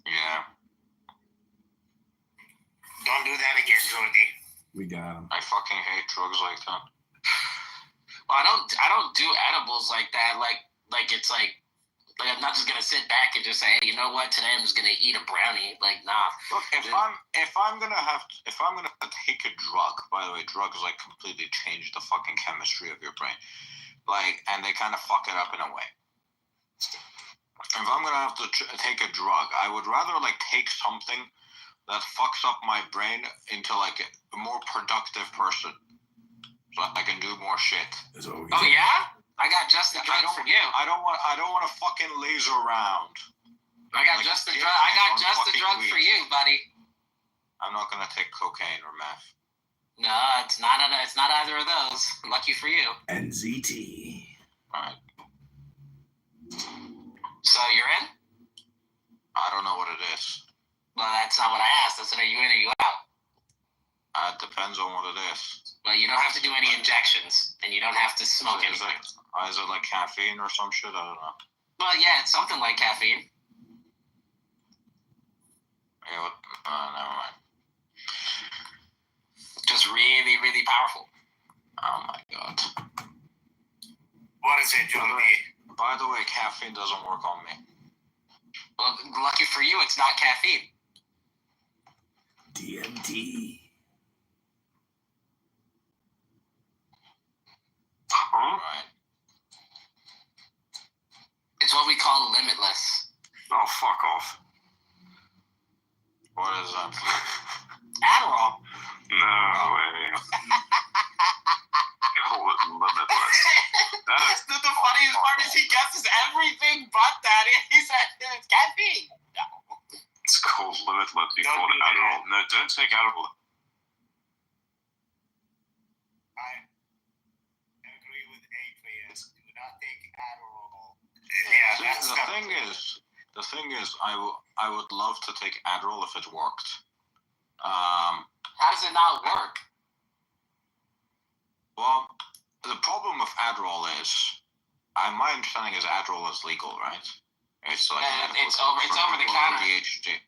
Yeah. Don't do that again, Jordy. We got him. I fucking hate drugs like that. Well, I don't do edibles like that. Like it's like I'm not just gonna sit back and just say, hey, you know what? Today I'm just gonna eat a brownie. Like, nah. Look, if I'm gonna take a drug, by the way, drugs like completely change the fucking chemistry of your brain, like, and they kind of fuck it up in a way. If I'm gonna have to take a drug, I would rather like take something that fucks up my brain into like a more productive person, so I can do more shit. Oh yeah, I got just the drug for you. I don't want to fucking laser around. I got like just the drug. I got just the drug for you, buddy. I'm not gonna take cocaine or meth. No, it's not either of those. Lucky for you. NZT. All right. So you're in? I don't know what it is. Well, that's not what I asked. I said, are you in or you out? It depends on what it is. Well, you don't have to do any injections, and you don't have to smoke anything. Is it like caffeine or some shit? I don't know. Well, yeah, it's something like caffeine. Yeah, never mind. Just really, really powerful. Oh my god. What is it, Jordy? By the way, caffeine doesn't work on me. Well, lucky for you, it's not caffeine. DMT. Right. It's what we call limitless. Oh, fuck off. What is that? Adderall. No way. Limitless. The funniest part is he guesses everything but that. He said it's caffeine. No. It's called limitless. You call it Adderall. No, don't take Adderall. I agree with Adrian. Do not take Adderall. Yeah, that's the thing is, I would love to take Adderall if it worked. How does it not work? Well, the problem with Adderall is, my understanding is Adderall is legal, right? It's like it's over the counter. ADHD.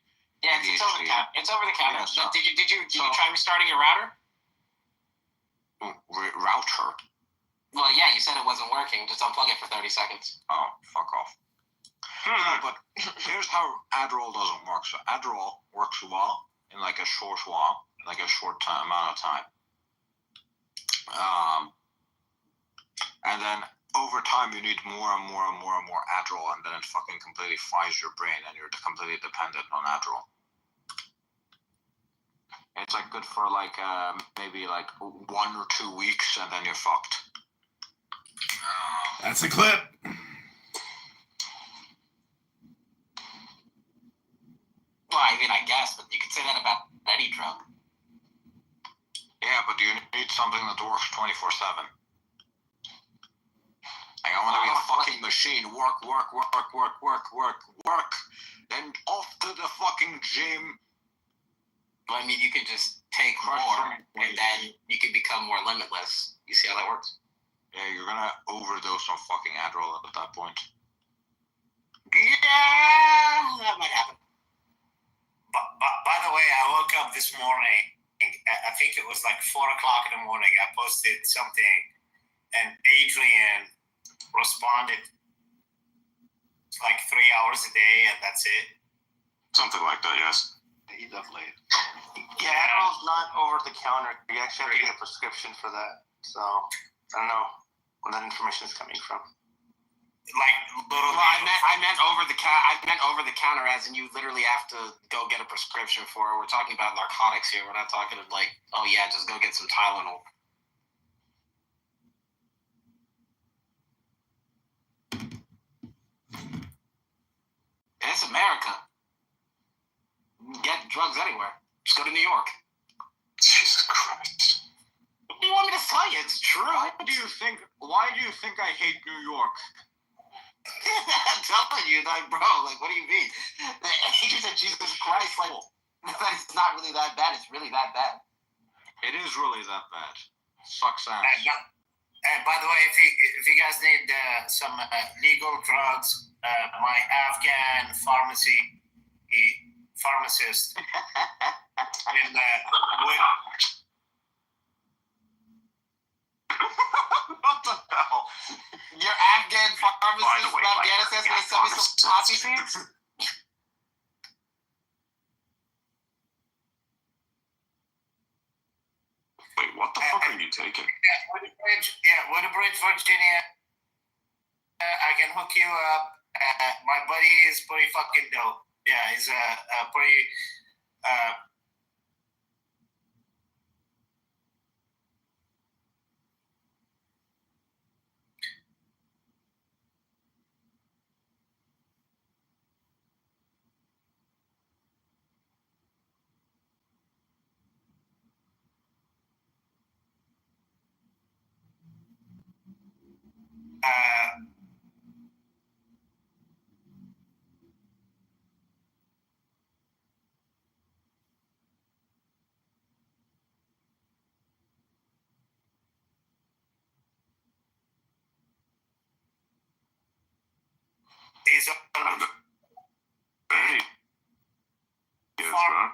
Yeah, it's over the counter. It's over the counter. Yeah, so, did you try restarting your router? Router. Well, yeah, you said it wasn't working. Just unplug it for 30 seconds. Oh, fuck off. No, but here's how Adderall doesn't work. So Adderall works well in like a short amount of time. And then over time you need more and more and more and more Adderall, and then it fucking completely fries your brain, and you're completely dependent on Adderall. It's like good for like maybe like 1 or 2 weeks, and then you're fucked. That's a clip. Well, I mean, I guess, but you could say that about any drug. Yeah, but you need something that works 24/7. Like, I want to be a fucking machine. Work. Then off to the fucking gym. Well, I mean, you could just take more, and then you could become more limitless. You see how that works? Yeah, you're gonna overdose on fucking Adderall at that point. Yeah, that might happen. But by the way, I woke up this morning. I think it was like 4 o'clock in the morning. I posted something, and Adrian responded like 3 hours a day, and that's it. Something like that, yes. he definitely. Yeah, Adderall's not over the counter. You actually have to get a prescription for that. So I don't know where that information is coming from. Like literally. Well, I meant over the counter, as in you literally have to go get a prescription for it. We're talking about narcotics here. We're not talking of like, oh yeah, just go get some Tylenol. It's America. You can get drugs anywhere. Just go to New York. Jesus Christ. What do you want me to tell you? It's true. Why do you think I hate New York? I'm telling you, like, bro, like, what do you mean? The angels of Jesus Christ, like, it's not really that bad. It's really that bad. It is really that bad. Sucks ass. And by the way, if you guys need some legal drugs, my Afghan pharmacist in What the hell? Your Afghan pharmacist from Afghanistan is going to send me some poppy seeds? Wait, what the fuck are you taking? Woodbridge, Virginia. I can hook you up. My buddy is pretty fucking dope. Yeah, he's a pretty. He's on the Hey. Yes, man.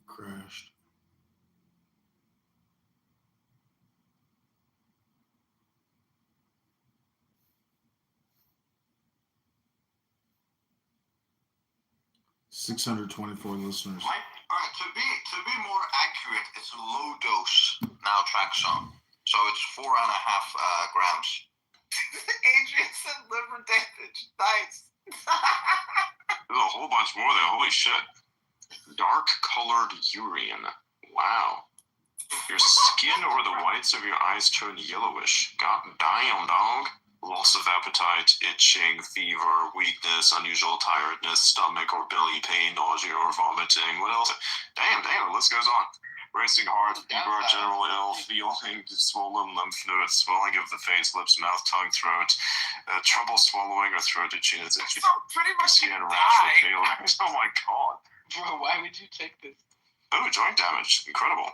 Crashed. $624 listeners. Alright, to be more accurate, it's a low dose naltrexone. So it's 4.5 grams. Adrian said liver damage. Nice. There's a whole bunch more there. Holy shit. Dark colored urine. Wow. Your skin or the whites of your eyes turn yellowish. God damn, dog. Loss of appetite, itching, fever, weakness, unusual tiredness, stomach or belly pain, nausea or vomiting. What else? Damn, the list goes on. Racing heart, fever, general ill, feeling, swollen lymph nodes, swelling of the face, lips, mouth, tongue, throat, trouble swallowing or throat itchiness, itchy So pretty much skin, you rash or died. pale. Oh my god. Bro, why would you take this? Oh, joint damage. Incredible.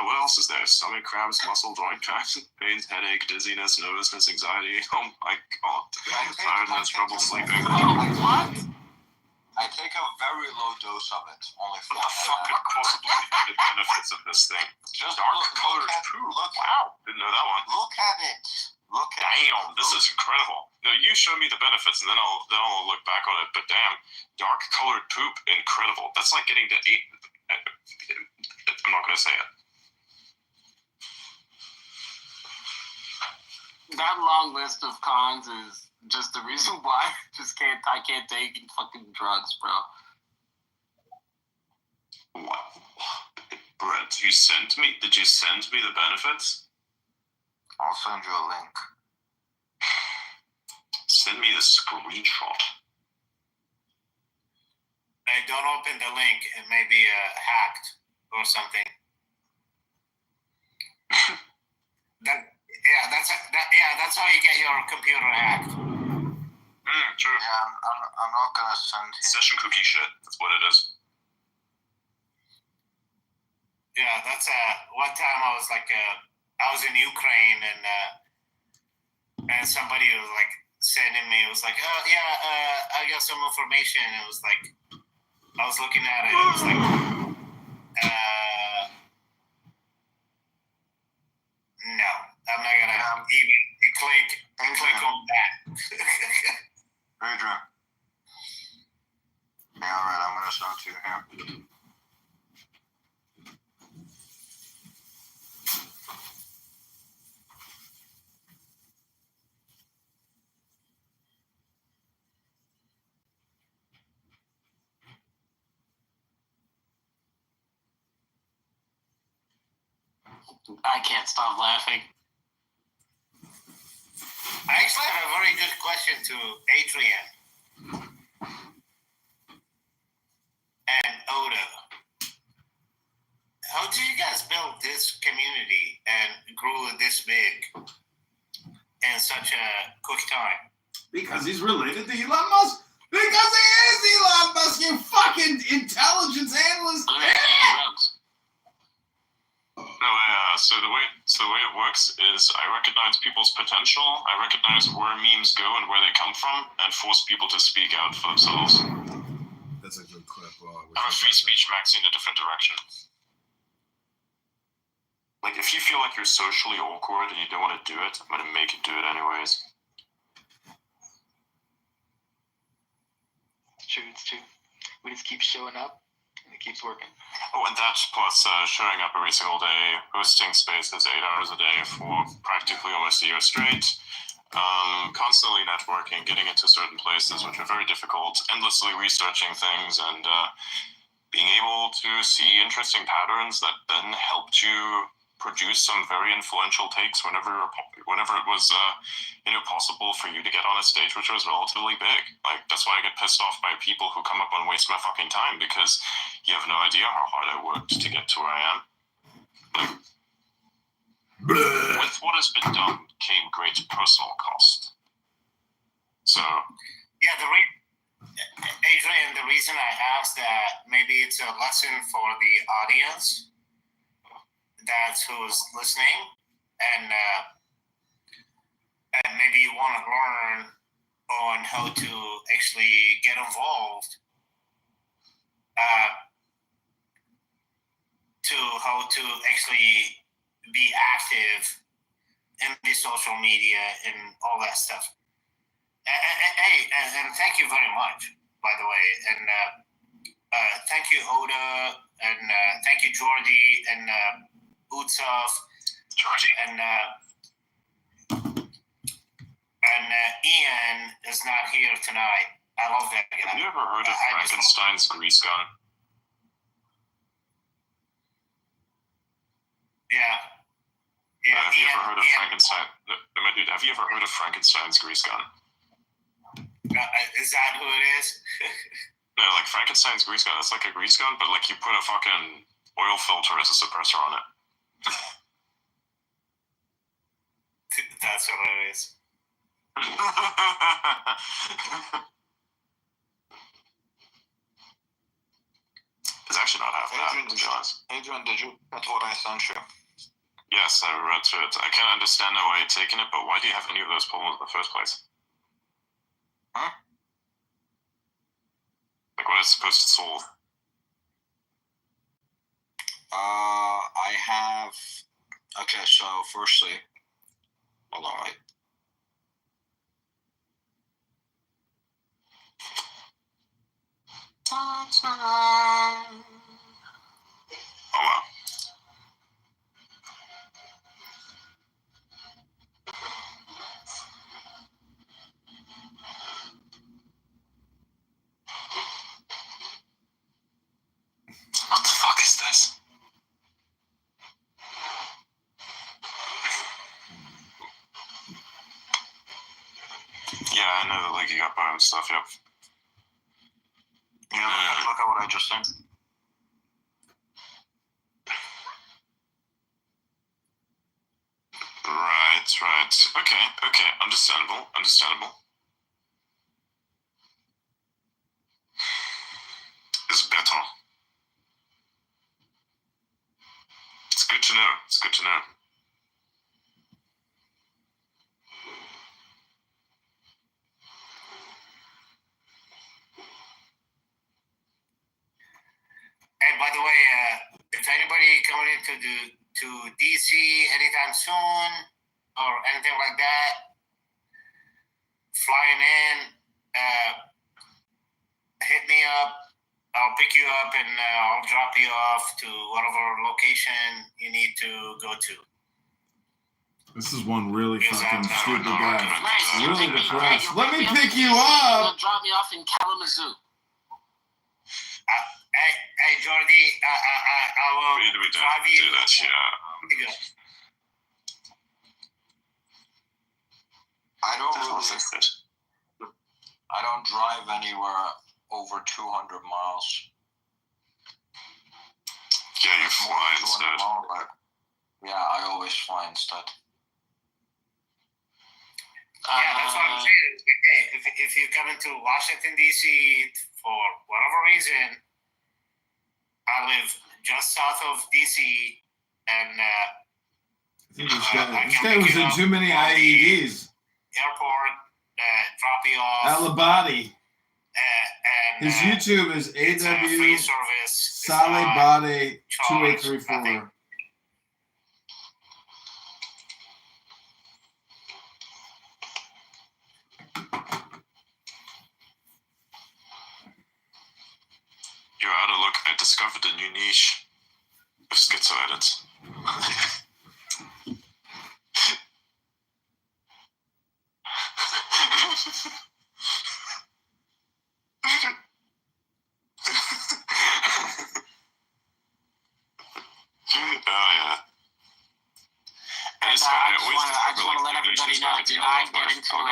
What else is there? Stomach cramps, muscle joint cracks, pains, headache, dizziness, nervousness, anxiety. Oh my god. Tiredness, trouble sleeping. What? I take a very low dose of it, only What the fuck could possibly be the benefits of this thing? Just Dark colored poo. Wow. Didn't know that one. Look at it. Look at Damn, this is incredible. No, you show me the benefits and then I'll look back on it. But damn, dark colored poop, incredible. That's like getting to 8. I'm not gonna say it. That long list of cons is just the reason why I can't take fucking drugs, bro. What? Brett, did you send me the benefits? I'll send you a link. Send me the screenshot. Hey, don't open the link. It may be hacked or something. That's how you get your computer hacked. True. Yeah, I'm not gonna send him. Session cookie shit. That's what it is. Yeah, that's one time I was like I was in Ukraine and somebody was like sending me. It was like, oh yeah, I got some information. It was like, I was looking at it. It was like, no, I'm not gonna even click on that. Very drunk. Yeah, all right. I'm gonna start too here. I can't stop laughing. I actually have a very good question to Adrian and Oda. How did you guys build this community and grew it this big in such a quick time? Because he's related to Elon Musk. Because he is Elon Musk, you fucking intelligence analyst. No, so the way it works is I recognize people's potential, I recognize where memes go and where they come from, and force people to speak out for themselves. That's a good clip. I'm a free speech magazine in a different direction. Like, if you feel like you're socially awkward and you don't want to do it, I'm going to make you do it anyways. It's true. We just keep showing up, and it keeps working. Oh, and that plus showing up every single day, hosting spaces 8 hours a day for practically almost a year straight, constantly networking, getting into certain places which are very difficult, endlessly researching things, and being able to see interesting patterns that then helped you produce some very influential takes whenever it was possible for you to get on a stage which was relatively big. Like, that's why I get pissed off by people who come up and waste my fucking time, because you have no idea how hard I worked to get to where I am. Like, with what has been done came great personal cost. So Yeah, Adrian, the reason I asked that, maybe it's a lesson for the audience that's who's listening, and maybe you want to learn on how to actually get involved, to how to actually be active in the social media and all that stuff. And thank you very much, by the way, and thank you, Oda, and thank you, Jordy, and Utsov, and Ian is not here tonight. I love that guy. have you ever heard of Frankenstein's grease gun? Yeah. Have you ever heard of Frankenstein? No, my dude, have you ever heard of Frankenstein's grease gun? Is that who it is? No, like Frankenstein's grease gun. It's like a grease gun, but like you put a fucking oil filter as a suppressor on it. That's what it is. It's actually not half bad, to be honest. Adrian, did you get what I sent you? Yes, I read through it. I can't understand why you're taking it, but why do you have any of those problems in the first place? Huh? Like, what is it supposed to solve? I have. Okay, so firstly, hold on, wait. Oh wow. What the fuck is this? Yeah, I know the leaking up and stuff, yep. Yeah, look at what I just sent. Right. Okay. Understandable. It's better. It's good to know. coming into to DC anytime soon or anything like that, flying in, hit me up. I'll pick you up and I'll drop you off to whatever location you need to go to. This is one really Yes, fucking I'm stupid not- guy. Nice. You Really pick me- depressed. you Let me me up pick in you DC, up. you'll drop me off in Kalamazoo. Hey, Jordy, I will We don't drive you. do that here. I don't That really, wasn't good. I don't drive anywhere over 200 miles. Yeah, you More fly than 200 instead. miles, like, yeah, I always fly instead. Yeah, that's what I'm saying. Hey, if you come into Washington D.C. for whatever reason, I live just south of D.C. and I think this guy was in too many From the IEDs. airport, drop you off, Alibadi. and His YouTube is it's a free AW service. It's Salibadi charged, 2834. You're out of luck. I discovered a new niche of schizo edits. Oh yeah. And This I guy just always want to discovered, let like, everybody English know: is do fucking not yellow, get but into I'll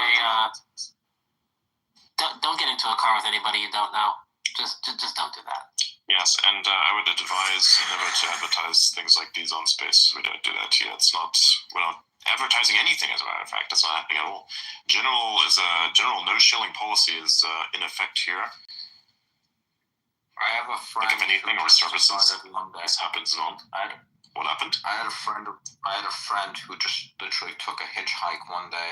go don't get into a car with anybody you don't know. Just don't do that. Yes, and I would advise never to advertise things like these on Space. We don't do that here. It's not. We're not advertising anything, as a matter of fact. That's not happening at all. General no shilling policy is in effect here. I have a friend. Like if anything who or just services, decided one day. this happens on. What happened? I had a friend who just literally took a hitchhike one day,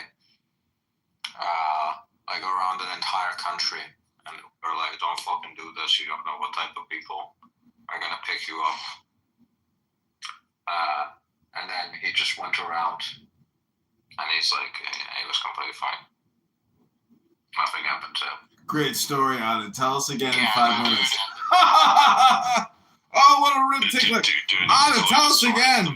like around an entire country, and we're like, "Don't fucking do this. You don't know what type of people are gonna pick you up." And then he just went around, and he's like, he was completely fine. Nothing happened to him. Great story on it. Tell us again in Yeah, 5 minutes. Oh, what a rib tickler. Anna, tell us again.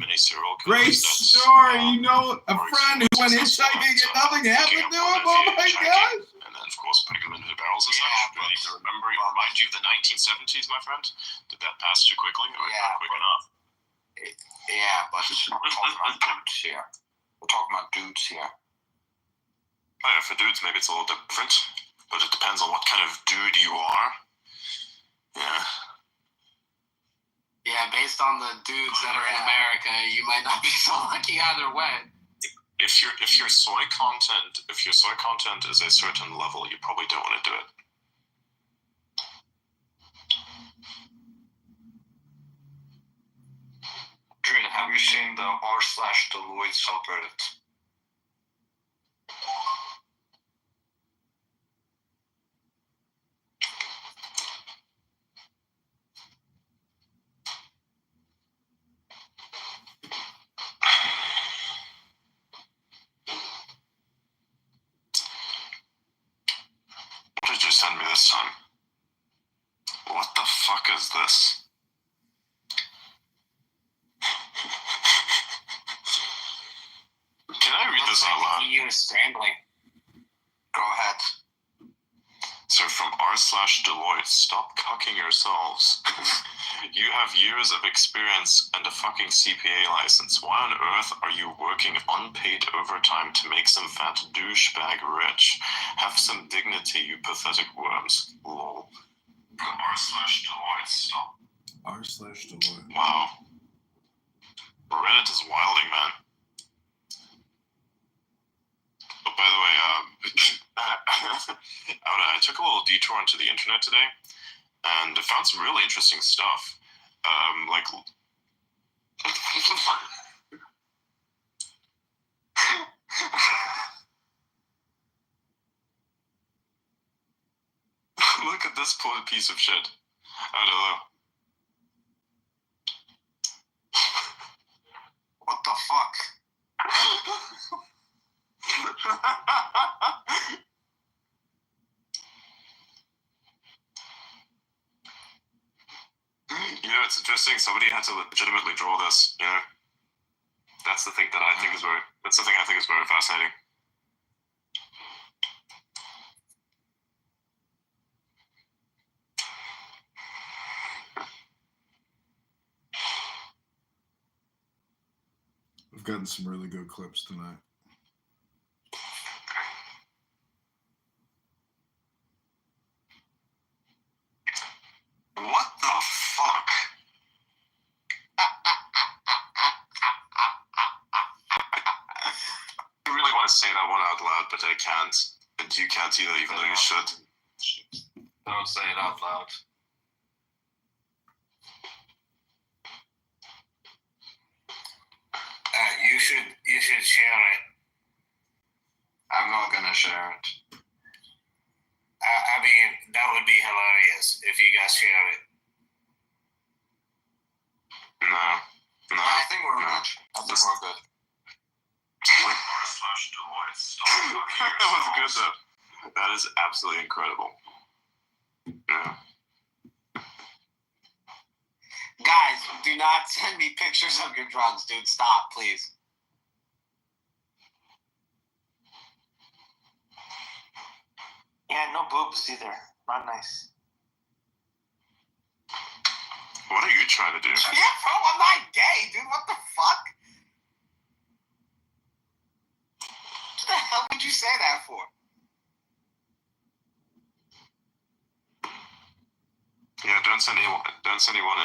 Great story. You know, a friend who went hitchhiking and nothing happened to him? Oh my gosh. And then, of course, putting them into barrels and such. You need to remind you of the 1970s, my friend. Did that pass too quickly? Or not quick enough? Yeah, but we're talking about dudes here. We're talking about dudes here. Oh, yeah, for dudes, maybe it's a little different. But it depends on what kind of dude you are. Yeah. Yeah, based on the dudes that are in America, you might not be so lucky either way. If your soy content is a certain level, you probably don't want to do it. Drin, have you seen the r/Deloitte subreddit? What did you send me this time? What the fuck is this? Can I read this out loud? You were scrambling. Go ahead. So from r/Deloitte, stop cucking yourselves. You have years of experience and a fucking CPA license. Why on earth are you working unpaid overtime to make some fat douchebag rich? Have some dignity, you pathetic worms. Lol. From r/Deloitte, stop. r/Deloitte. Wow. Reddit is wilding, man. Oh, by the way, I took a little detour into the internet today, and I found some really interesting stuff. Like, look at this poor piece of shit. I don't know. fuck? You know, it's interesting. Somebody had to legitimately draw this. You know, that's the thing that I think is very. That's the thing I think is very fascinating. I've gotten some really good clips tonight. What the fuck? I really want to say that one out loud, but I can't. And you can't either, even though you should. Don't say it out loud. You should share it. I'm not gonna share it. I mean, that would be hilarious if you guys share it. No. I think we're good. I think we're good. That was good though. That is absolutely incredible. Yeah. Guys, do not send me pictures of your drugs, dude. Stop, please. Yeah, no boobs either. Not nice. What are you trying to do? Yeah, bro, I'm not gay, dude. What the fuck? What the hell would you say that for? Yeah, don't send anyone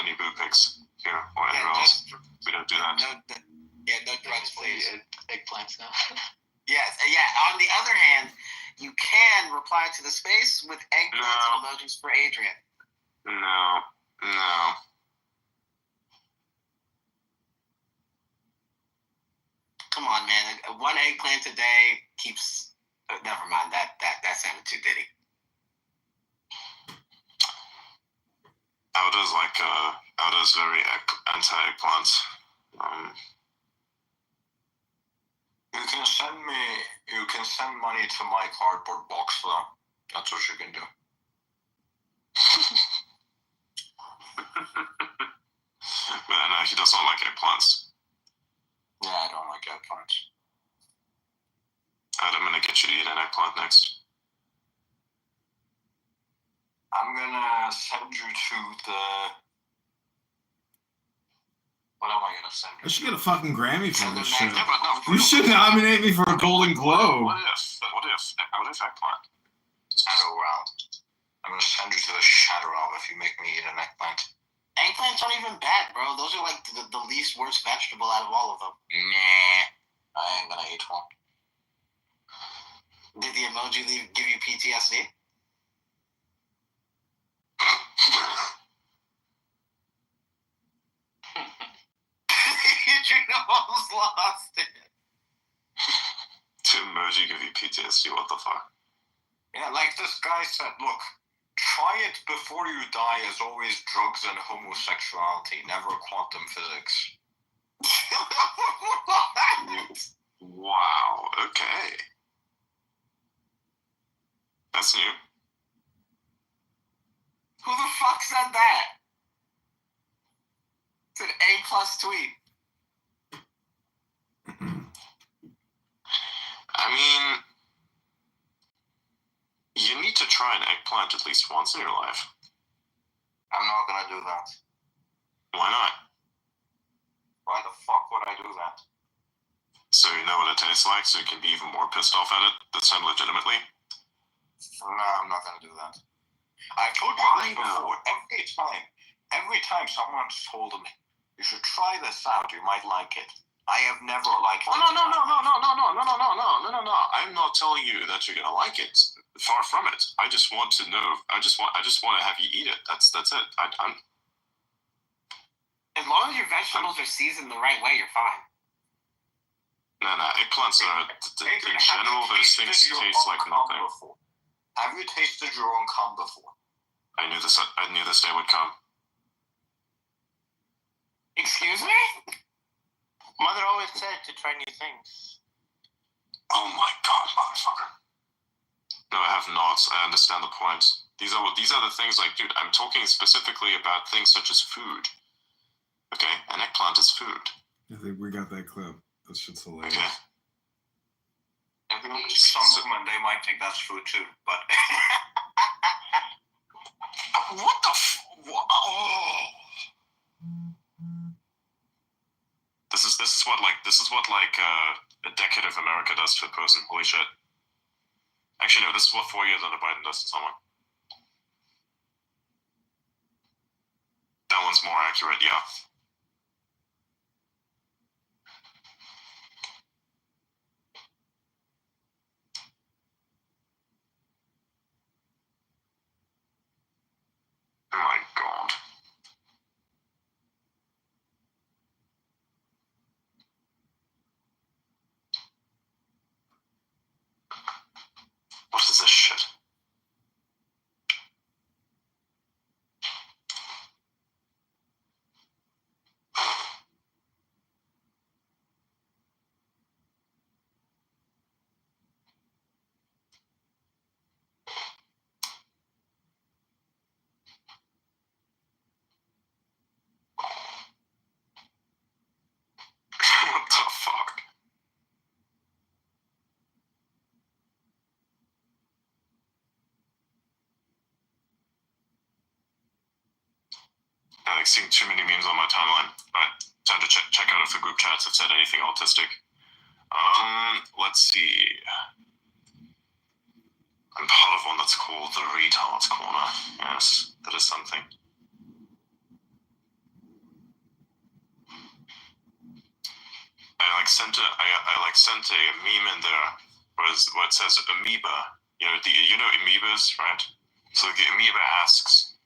any boob pics here or anywhere else. We don't do that. No drugs, please. Eggplants now. Yes, yeah. On the other hand, you can reply to the space with eggplants and emojis for Adrian. No. Come on, man. One eggplant a day keeps. Never mind. That sounded too ditty. Aldo's very anti-eggplants. You can send money to my cardboard box though. That's what you can do. But I know he doesn't like eggplants. Yeah, I don't like eggplants. I'm gonna get you to eat an eggplant next. I'm gonna send you to the. What am I gonna send you? I should get a fucking Grammy for this shit. Yeah, but no, You should nominate me for a Golden Globe. What if eggplant? Shadow Realm. I'm gonna send you to the Shadow Realm if you make me eat an eggplant. Eggplants aren't even bad, bro. Those are like the least worst vegetable out of all of them. Nah, I ain't gonna eat one. Did the emoji give you PTSD? You almost lost it. To emoji give you PTSD, what the fuck? Yeah, like this guy said, look, try it before you die is always drugs and homosexuality, never quantum physics. Wow, okay. That's new. Who the fuck said that? It's an A+ tweet. I mean, you need to try an eggplant at least once in your life. I'm not gonna do that. Why not? Why the fuck would I do that? So you know what it tastes like, so you can be even more pissed off at it this time legitimately? No, I'm not gonna do that. I told you this before. Every time someone's told me, you should try this out, you might like it. I have never liked it. No. I'm not telling you that you're gonna like it. Far from it. I just want to know. I just want to have you eat it. That's it. I'm. As long as your vegetables are seasoned the right way, you're fine. No. Eggplants are in general. Those things taste like nothing. Before? Have you tasted your own cum before? I knew this day would come. Excuse me? Mother always said to try new things. Oh my god, motherfucker. No, I have not. I understand the point. These are the things like, dude, I'm talking specifically about things such as food. Okay, an eggplant is food. I think we got that clip. That shit's hilarious. Okay. Some women, they might think that's food too, but What the oh. This is what a decade of America does to a person. Holy shit. Actually, no, this is what 4 years under Biden does to someone. That one's more accurate, yeah. Oh my god. What is this shit? What the fuck? Yeah, like seeing too many memes on my timeline. But time to check out if the group chats have said anything autistic. Let's see. I'm part of one that's called the Retards Corner. Yes, that is something. I sent a meme in there where it says amoeba. You know amoebas, right? So the amoeba asks,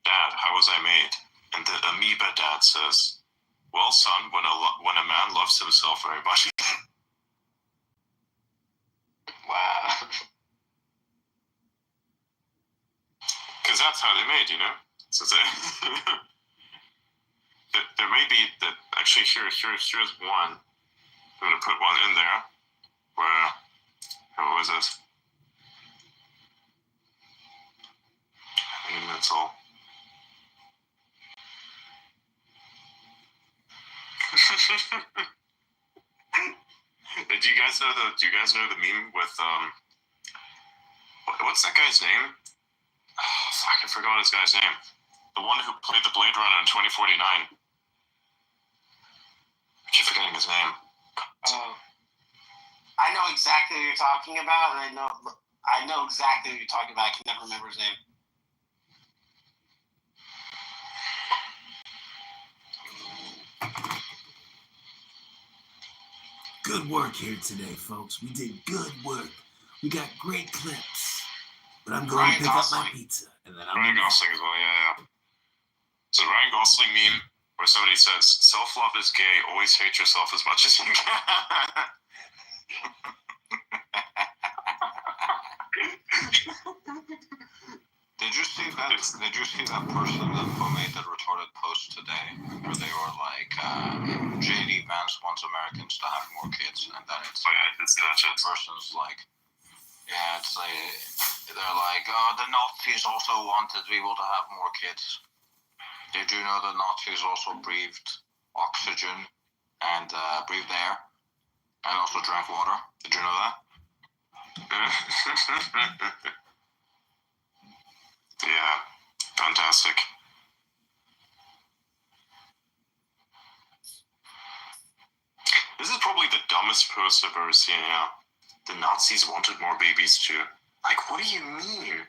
"Dad, how was I made?" And the amoeba dad says, "Well, son, when a man loves himself very much." Wow. Because that's how they're made, you know. So there may be that. Actually, here's one. I'm gonna put one in there. Where? What was this? That's all. Do you guys know the meme with what's that guy's name? Oh, fuck, I forgot his guy's name. The one who played the Blade Runner in 2049. I keep forgetting his name. I know exactly what you're talking about, and I know exactly what you're talking about. I can never remember his name. Good work here today, folks. We did good work. We got great clips. But I'm going to pick up my pizza, and then I'm Ryan Gosling as well, yeah. So Ryan Gosling meme where somebody says, "Self-love is gay. Always hate yourself as much as you can." Did you see that person who made that retarded post today, where they were like, JD Vance wants Americans to have more kids, and then it's oh yeah, I did see that shit. the person's like, yeah, it's like they're like, oh, the Nazis also wanted people to have more kids. Did you know the Nazis also breathed oxygen and breathed air, and also drank water? Did you know that? Yeah, fantastic. This is probably the dumbest post I've ever seen, yeah. The Nazis wanted more babies too. Like, what do you mean?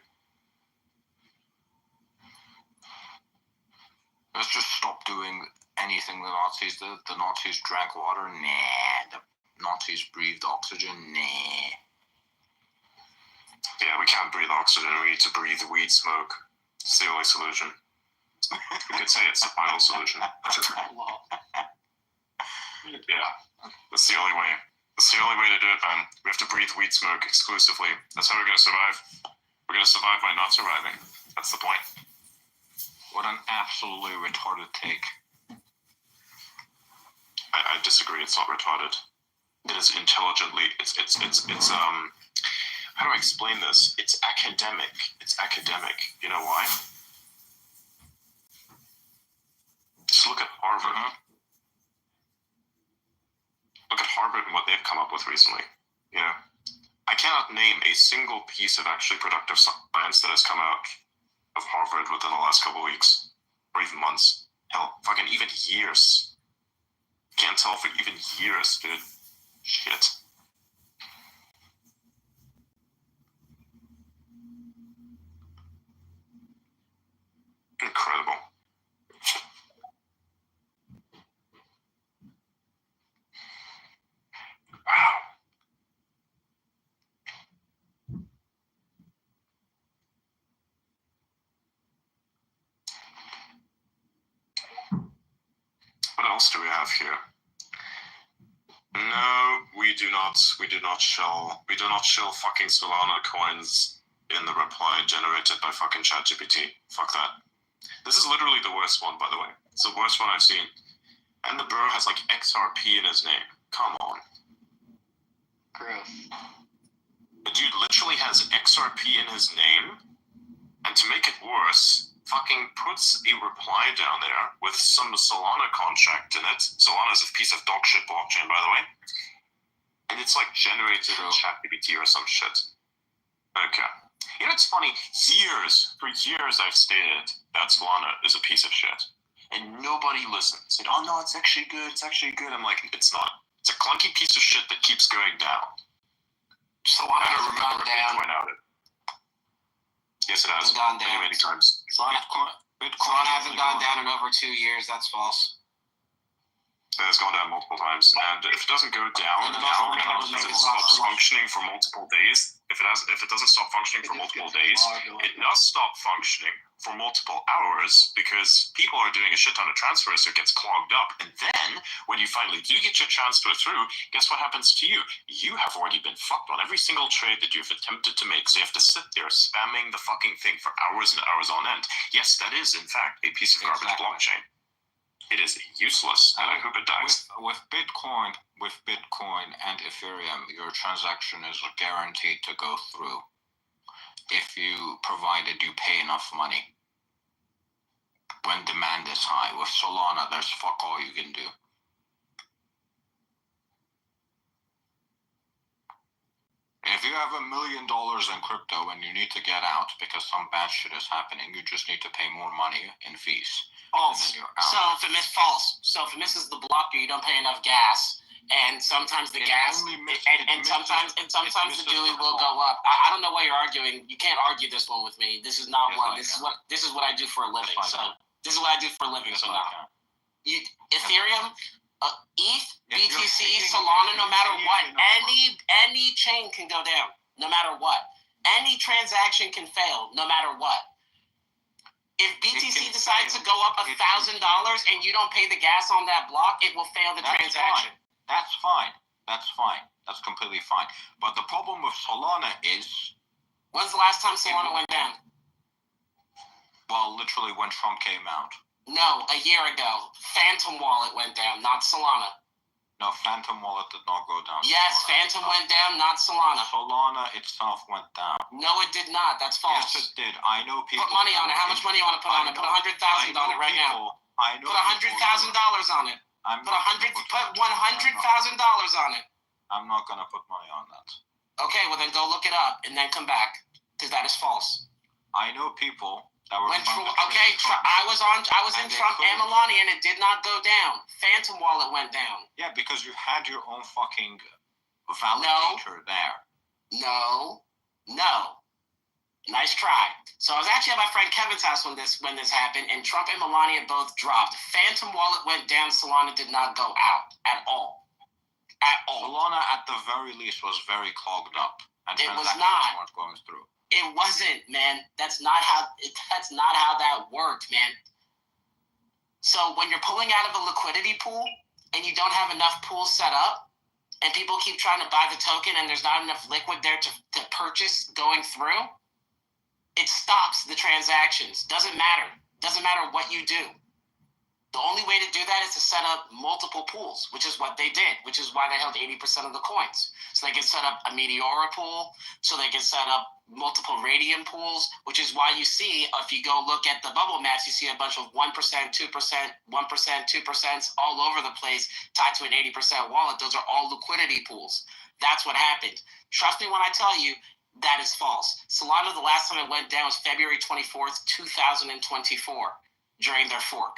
Let's just stop doing anything the Nazis did. The Nazis drank water? Nah. The Nazis breathed oxygen? Nah. Yeah, we can't breathe oxygen. We need to breathe weed smoke. It's the only solution. You could say it's the final solution. Yeah, that's the only way. That's the only way to do it, man. We have to breathe weed smoke exclusively. That's how we're gonna survive. We're gonna survive by not surviving. That's the point. What an absolutely retarded take. I I disagree. It's not retarded. It is intelligently. It's how do I explain this? It's academic. It's academic. You know why? Just look at Harvard. Look at Harvard and what they've come up with recently. You know, I cannot name a single piece of actually productive science that has come out of Harvard within the last couple of weeks, or even months. Hell, fucking even years. Can't tell for even years, dude. Shit. Incredible. Wow. What else do we have here? No, we do not. We do not shell fucking Solana coins in the reply generated by fucking ChatGPT. Fuck that. This is literally the worst one, by the way. It's the worst one I've seen. And the bro has like XRP in his name. Come on. Gross. The dude literally has XRP in his name, and to make it worse, fucking puts a reply down there with some Solana contract in it. Solana is a piece of dog shit blockchain, by the way. And it's like generated in ChatGPT or some shit. Okay. You know, it's funny. For years I've stated that Solana is a piece of shit. And nobody listens. Said, oh no, it's actually good. It's actually good. I'm like, it's not. It's a clunky piece of shit that keeps going down. Solana has gone down. Yes, it has. Gone down many times. Bitcoin hasn't gone down in over 2 years. That's false. It has gone down multiple times, and if it doesn't go down now, if it stops functioning for multiple days, if it doesn't stop functioning for multiple days, it does stop functioning for multiple hours because people are doing a shit ton of transfers, so it gets clogged up. And then when you finally do get your transfer through, guess what happens to you? You have already been fucked on every single trade that you've attempted to make, so you have to sit there spamming the fucking thing for hours and hours on end. Yes, that is in fact a piece of garbage blockchain. It is useless, and I hope it dies. With Bitcoin and Ethereum, your transaction is guaranteed to go through if provided you pay enough money when demand is high. With Solana, there's fuck all you can do. If you have $1 million in crypto and you need to get out because some bad shit is happening, you just need to pay more money in fees. False. So if it misses the blocker, you don't pay enough gas, and sometimes the gas, sometimes the Dewey will go up. I don't know why you're arguing. You can't argue this one with me. This is not one. This is what I do for a living. So this is what I do for a living. So now, Ethereum, ETH, BTC, Solana, no matter what, any chain can go down, no matter what. Any transaction can fail, no matter what. If BTC decides to go up $1,000 and you don't pay the gas on that block, it will fail the transaction. That's fine. That's completely fine. But the problem with Solana is... When's the last time Solana went down? Well, literally when Trump came out. No, a year ago. Phantom Wallet went down, not Solana. No, Phantom Wallet did not go down. Yes, Phantom went down, not Solana. Solana itself went down. No, it did not. That's false. Yes, it did. I know people... Put money on it. How much money you want to put on it? Put $100,000 on it right now. Put $100,000 on it. Put $100,000 on it. I'm not going to put money on that. Okay, well then go look it up and then come back, because that is false. I know people that were... I was in Trump and Melania, and it did not go down. Phantom Wallet went down. Yeah, because you had your own fucking validator there. No. Nice try. So I was actually at my friend Kevin's house when this happened, and Trump and Melania both dropped. Phantom Wallet went down. Solana did not go out at all. Solana, at the very least, was very clogged up, and it was transactions not weren't going through. It wasn't, man. That's not how that worked, man. So when you're pulling out of a liquidity pool and you don't have enough pools set up, and people keep trying to buy the token and there's not enough liquid there to purchase going through, it stops the transactions. Doesn't matter what you do. The only way to do that is to set up multiple pools, which is what they did, which is why they held 80% of the coins. So they can set up a Meteora pool, so they can set up multiple Radium pools, which is why you see, if you go look at the bubble maps, you see a bunch of 1%, 2%, 1%, 2% all over the place tied to an 80% wallet. Those are all liquidity pools. That's what happened. Trust me when I tell you, that is false. Solana, the last time it went down was February 24th, 2024, during their fork.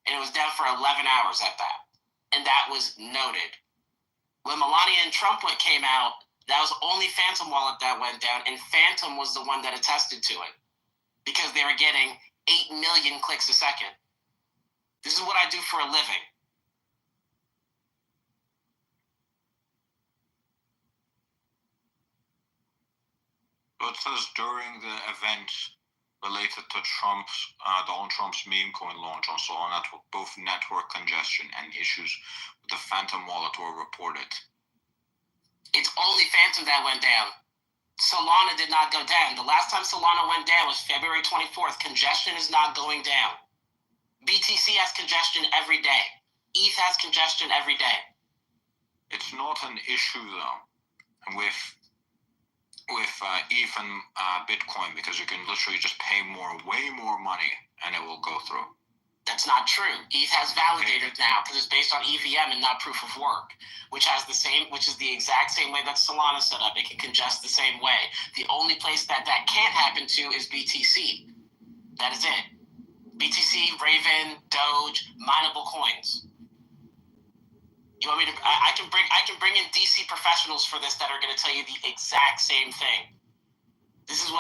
And it was down for 11 hours at that. And that was noted. When Melania and Trump came out, that was only Phantom Wallet that went down, and Phantom was the one that attested to it because they were getting 8 million clicks a second. This is what I do for a living. But it says during the event related to Donald Trump's meme coin launch on Solana network, both network congestion and issues with the Phantom wallet were reported. It's only Phantom that went down. Solana did not go down. The last time Solana went down was February 24th. Congestion is not going down. BTC has congestion every day. ETH has congestion every day. It's not an issue though with ETH and Bitcoin, because you can literally just pay way more money and it will go through. That's not true. ETH has validators now because it's based on EVM and not proof of work, which is the exact same way that Solana set up. It can congest the same way. The only place that can't happen to is BTC. That is it. BTC, Raven, Doge, mineable coins. You want me to? I can bring in DC professionals for this that are going to tell you the exact same thing. This is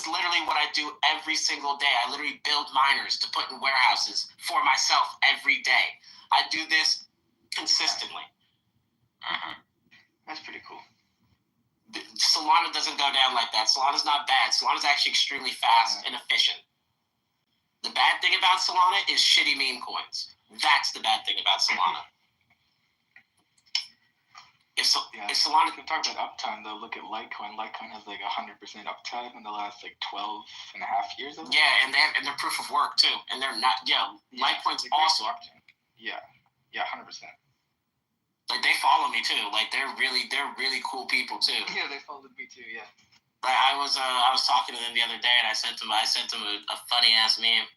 literally what I do every single day. I literally build miners to put in warehouses for myself every day. I do this consistently. That's pretty cool. Solana doesn't go down like that. Solana's not bad. Solana's actually extremely fast and efficient. The bad thing about Solana is shitty meme coins. That's the bad thing about Solana. If Solana can talk about uptime, though, look at Litecoin. Litecoin has like 100% uptime in the last like 12 and a half years of it. Yeah, and they're proof of work too, and they're not. Yeah, Litecoin's awesome. Yeah, 100%. Like they follow me too. Like they're really cool people too. Yeah, they followed me too. Yeah. Like I was talking to them the other day, and I sent them a funny ass meme.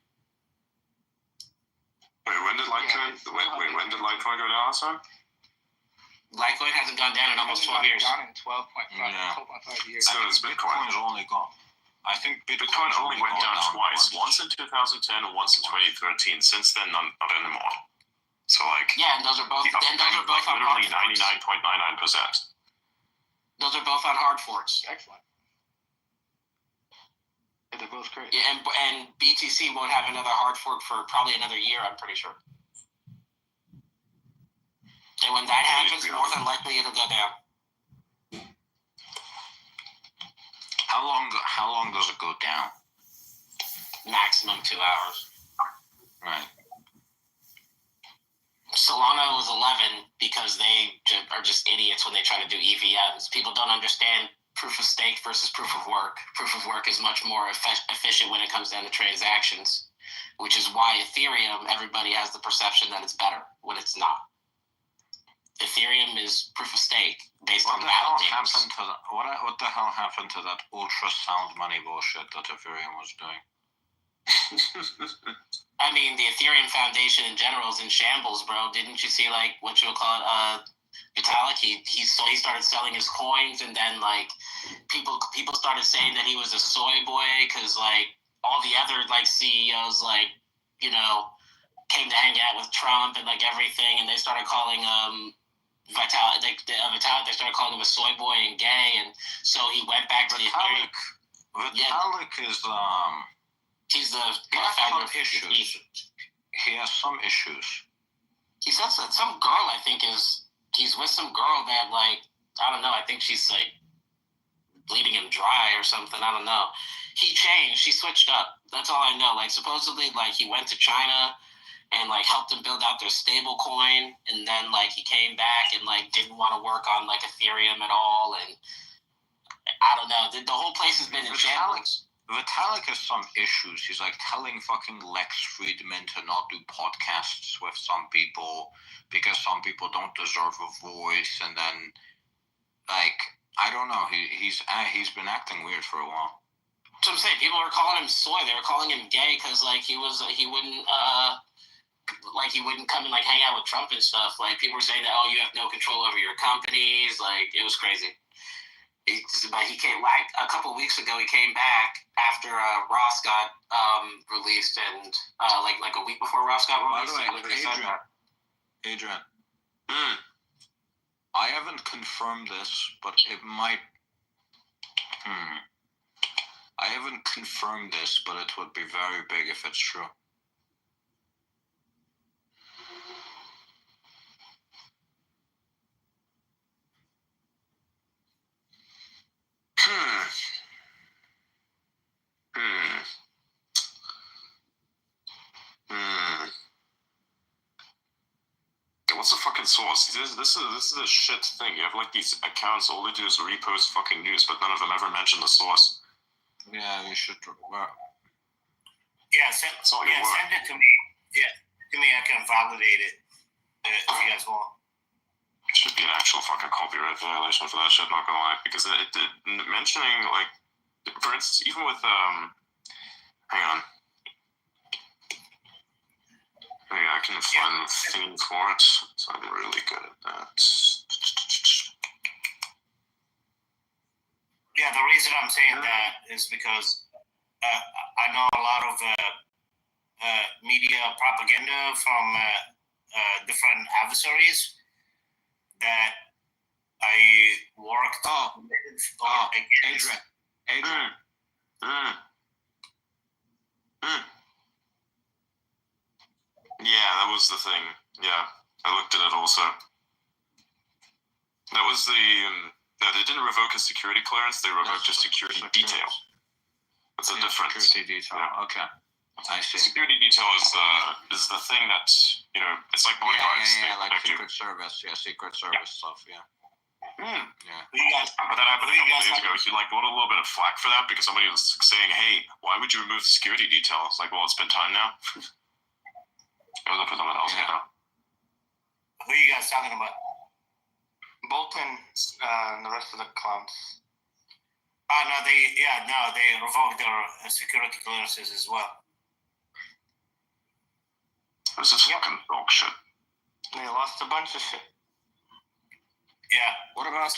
Wait, when did Litecoin go down, son? Litecoin hasn't gone down in almost 12 years. Gone in 12.5 years. So is Bitcoin only gone. I think Bitcoin only went down twice. Once in 2010 and once in 2013. Since then, not anymore. So yeah, and those are both on literally hard forks. 99.99%. Those are both on hard forks. Excellent. Yeah, they're both great. Yeah, and BTC won't have another hard fork for probably another year, I'm pretty sure. And when that happens, more than likely it'll go down. How long does it go down? Maximum 2 hours. Right. Solana was 11 because they are just idiots when they try to do EVMs. People don't understand proof of stake versus proof of work. Proof of work is much more efficient when it comes down to transactions, which is why Ethereum, everybody has the perception that it's better when it's not. Ethereum is proof of stake based on validators. What the hell happened to that ultrasound money bullshit that Ethereum was doing? I mean, the Ethereum Foundation in general is in shambles, bro. Didn't you see Vitalik? He started selling his coins, and then people started saying that he was a soy boy because all the other CEOs came to hang out with Trump and everything, and they started calling Vitalik, they started calling him a soy boy and gay, and so he went back to the Ethereum. Vitalik is he's the founder of issues. He has some issues. He said some girl, I think, he's with some girl that I don't know, I think she's bleeding him dry or something. I don't know. He changed. He switched up. That's all I know. Supposedly, he went to China and helped them build out their stable coin, and then he came back and didn't want to work on Ethereum at all, and I don't know. The whole place has been in shambles. Vitalik has some issues. He's like telling fucking Lex Friedman to not do podcasts with some people because some people don't deserve a voice, and then like I don't know. He's been acting weird for a while. So I'm saying people were calling him soy. They were calling him gay because like he wouldn't come and like hang out with Trump and stuff. Like people were saying that you have no control over your companies. Like it was crazy. But he came like a couple of weeks ago. He came back after Ross got released, and like a week before Ross got released. By the way, Adrian, I haven't confirmed this, but it might. I haven't confirmed this, but it would be very big if it's true. What's the fucking source? This is a shit thing. You have like these accounts, all they do is repost fucking news, but none of them ever mention the source. Yeah, you should. Send it to me. Yeah, to me, I can validate it if you guys want. Should be an actual fucking copyright violation for that shit, not gonna lie. Because it mentioning, like, for instance, even with, hang on. Yeah, I can find the theme for it, so I'm really good at that. Yeah, the reason I'm saying that is because I know a lot of media propaganda from different adversaries that I worked with or against. Adrian. Yeah, that was the thing. Yeah, I looked at it also. That was the... no, they didn't revoke his security clearance, they revoked his security detail. That's a difference. Security detail, okay. I see. Security detail is the thing that, you know, it's like bodyguards. Yeah, like Secret Service. Yeah, Secret Service stuff, yeah. Yeah. You guys, But that happened a couple days ago. He like got a little bit of flack for that because somebody was saying, "Hey, why would you remove the security detail?" It's like, well, it's been time now. I was up for someone else, you know. who are you guys talking about? Bolton and the rest of the clowns. They revoked their security clearances as well. This is fucking dog shit. They lost a bunch of shit. Yeah. What about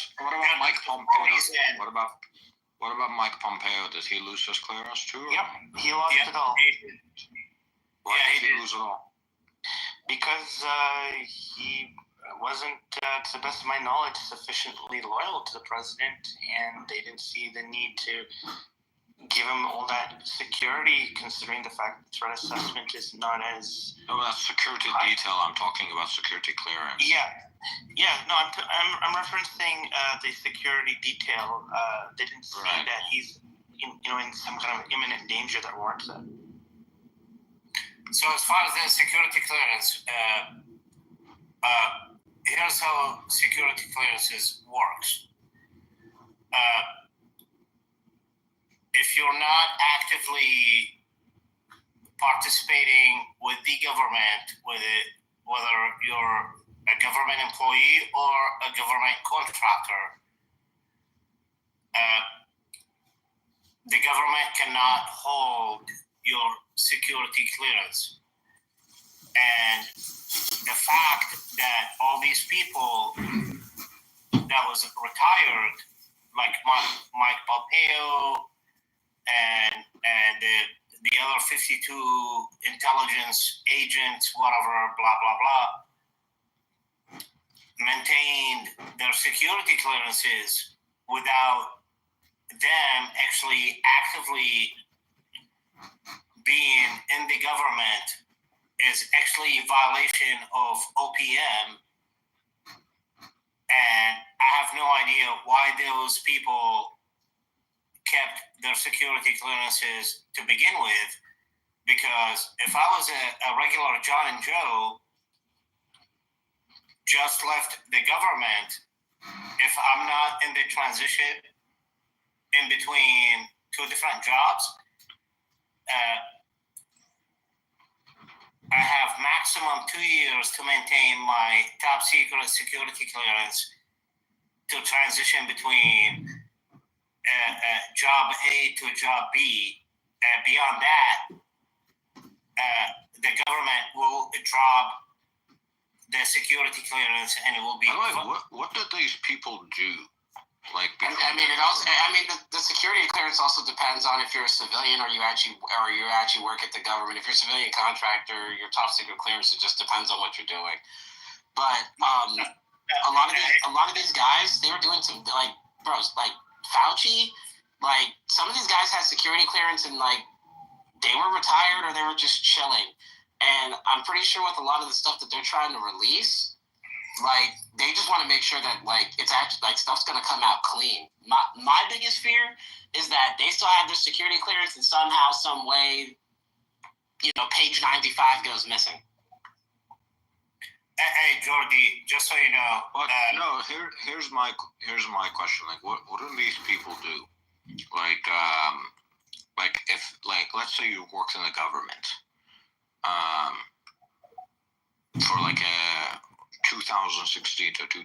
Mike Pompeo? What about Mike Pompeo? Did he lose his clearance too? Yep, he lost it all. Why did he lose it all? Because he wasn't, to the best of my knowledge, sufficiently loyal to the president, and they didn't see the need to give him all that security, considering the fact that threat assessment is not as... No, that's security detail. I'm talking about security clearance. No, I'm referencing the security detail. They didn't see that he's in some kind of imminent danger that warrants that. So as far as the security clearance, here's how security clearances works. If you're not actively participating with the government, whether you're a government employee or a government contractor, the government cannot hold your security clearance. And the fact that all these people that was retired, like Mike Pompeo and the other 52 intelligence agents, whatever, blah, blah, blah, maintained their security clearances without them actually actively being in the government is actually a violation of OPM. And I have no idea why those people kept their security clearances to begin with, because if I was a regular John and Joe, just left the government, if I'm not in the transition in between two different jobs. I have maximum 2 years to maintain my top secret security clearance to transition between job A to job B. Beyond that, the government will drop the security clearance, and it will be. By the way, what did these people do? Like, I mean, it also. I mean, the security clearance also depends on if you're a civilian or you actually work at the government. If you're a civilian contractor, your top secret clearance, it just depends on what you're doing. But a lot of these guys, they were doing some like bros, like Fauci, like some of these guys had security clearance and like they were retired or they were just chilling. And I'm pretty sure with a lot of the stuff that they're trying to release, like they just want to make sure that like it's actually like stuff's gonna come out clean. My biggest fear is that they still have their security clearance and somehow, some way, page 95 goes missing. Hey, Jordy, just so you know. But no, here's my question. Like, what do these people do? Like if let's say you worked in the government, for like a 2016 to 2020,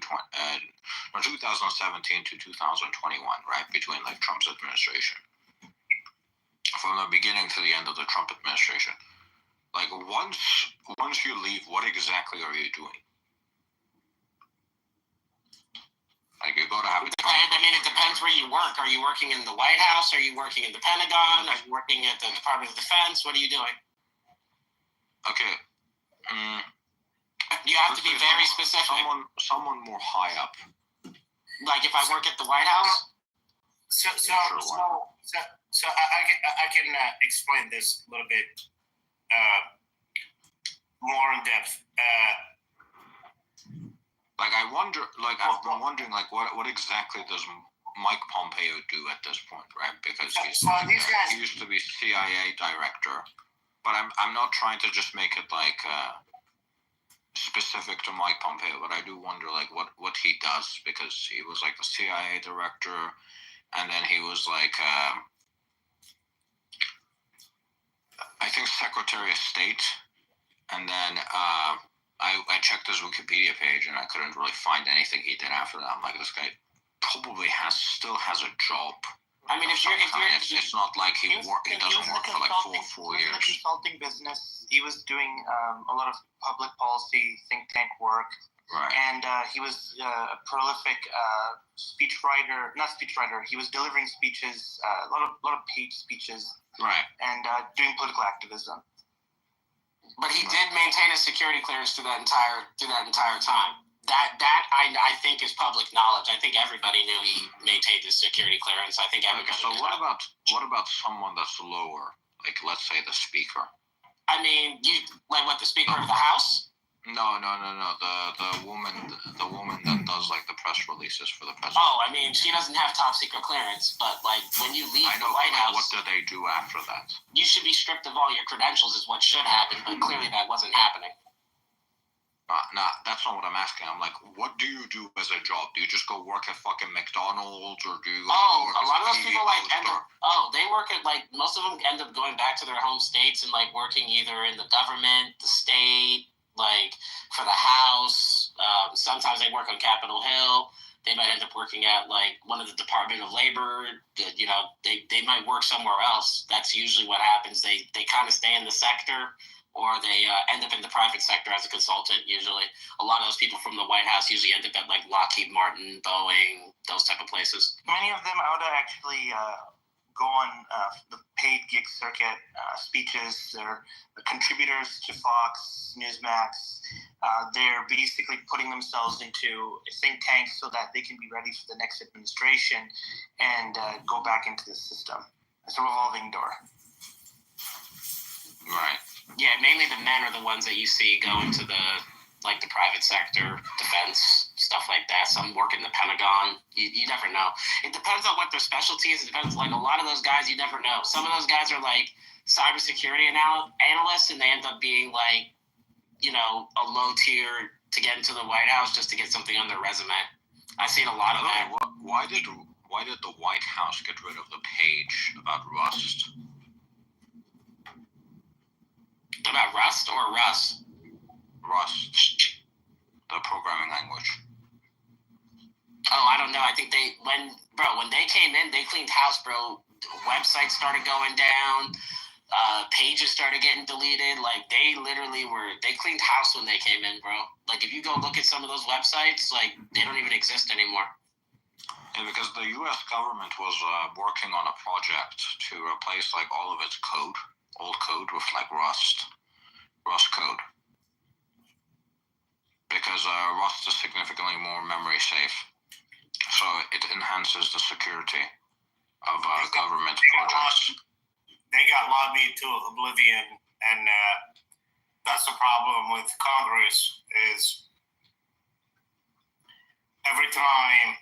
or 2017 to 2021, right, between like Trump's administration, from the beginning to the end of the Trump administration. Like once you leave, what exactly are you doing? Like you go to have. I mean, it depends where you work. Are you working in the White House? Are you working in the Pentagon? Are you working at the Department of Defense? What are you doing? Okay. You have to be very specific. Someone more high up. Like if I work at the White House. So I can explain this a little bit more in depth. Like I've been wondering, like what exactly does Mike Pompeo do at this point, right? Because he used to be CIA director, but I'm not trying to just make it like specific to Mike Pompeo, but I do wonder like what he does, because he was like the CIA director, and then he was like I think Secretary of State, and then I checked his Wikipedia page and I couldn't really find anything he did after that. I'm like, this guy probably still has a job. I mean, if you're it's not like he doesn't work for like four years. In the consulting business, he was doing a lot of public policy think tank work. Right. And he was a prolific speechwriter. Not speechwriter. He was delivering speeches, a lot of paid speeches. Right. And doing political activism. But he did maintain a security clearance through that entire time. That I think is public knowledge. I think everybody knew he maintained his security clearance. I think everybody. So what about someone that's lower? Like let's say the speaker. I mean, the Speaker of the House? No. The woman that does like the press releases for the president. Oh, I mean, she doesn't have top secret clearance, but like when you leave the White House, what do they do after that? You should be stripped of all your credentials, is what should happen, but clearly that wasn't happening. No, that's not what I'm asking. I'm like, what do you do as a job? Do you just go work at fucking McDonald's, or do you? A lot of those people they work at most of them end up going back to their home states and like working either in the government, the state, like for the House. Sometimes they work on Capitol Hill. They might end up working at like one of the Department of Labor. They might work somewhere else. That's usually what happens. They kind of stay in the sector, or they end up in the private sector as a consultant. Usually, a lot of those people from the White House usually end up at like Lockheed Martin, Boeing, those type of places. Many of them out to actually go on the paid gig circuit speeches. They're contributors to Fox, Newsmax. They're basically putting themselves into a think tank so that they can be ready for the next administration and go back into the system. It's a revolving door. Right. Yeah, mainly the men are the ones that you see go into the private sector, defense, stuff like that. Some work in the Pentagon. You never know. It depends on what their specialty is. It depends. Like a lot of those guys, you never know. Some of those guys are like cybersecurity analysts, and they end up being like, a low tier to get into the White House just to get something on their resume. I've seen a lot of that. Why did why did the White House get rid of the page about Rust? About Rust or Russ? Rust, the programming language. Oh, I don't know. I think when they came in, they cleaned house, bro. Websites started going down. Pages started getting deleted. Like, they cleaned house when they came in, bro. Like, if you go look at some of those websites, like, they don't even exist anymore. Yeah, because the U.S. government was working on a project to replace like all of its old code with like Rust code. Because Rust is significantly more memory safe, so it enhances the security of government projects. They got lobbied to oblivion, and that's the problem with Congress. Is every time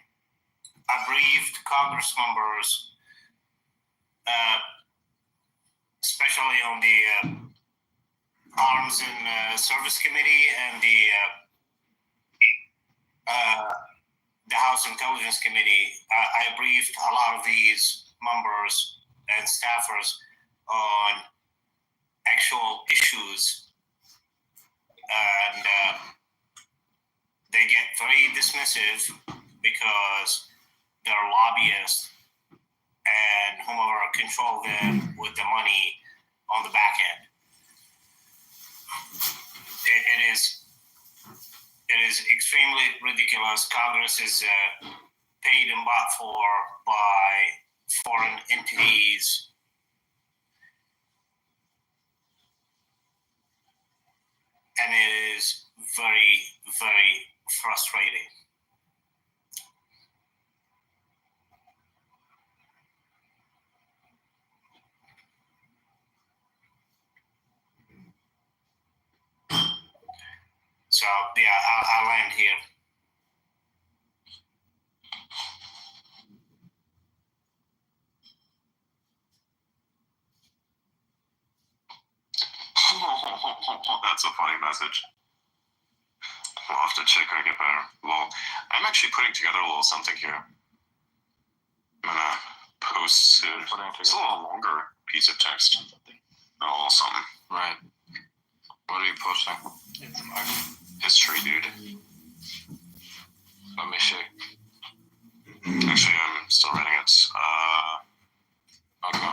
aggrieved Congress members, especially on the Arms and Service Committee and the House Intelligence Committee, I briefed a lot of these members and staffers on actual issues, and they get very dismissive because they're lobbyists and whomever control them with the money on the back end. It is extremely ridiculous. Congress is paid and bought for by foreign entities. And it is very, very frustrating. So, yeah, I'll land here. That's a funny message. We'll have to check I get better. Well, I'm actually putting together a little something here. I'm gonna post it. It's a little longer piece of text. A little something. Right. What are you posting? History, dude. Let me see. Actually, I'm still writing it. Okay.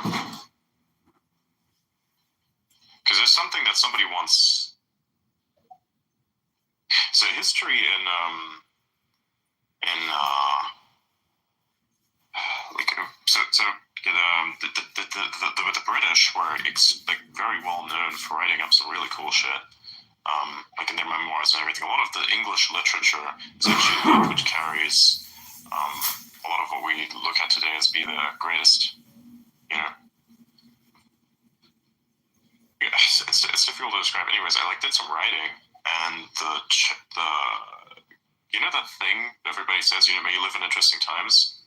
Because there's something that somebody wants. So history in the British were like very well known for writing up some really cool shit. Like in their memoirs and everything. A lot of the English literature is actually which carries a lot of what we look at today as being the greatest, you know. Yeah, it's difficult to describe. Anyways, I did some writing, and the you know that thing everybody says, may you live in interesting times.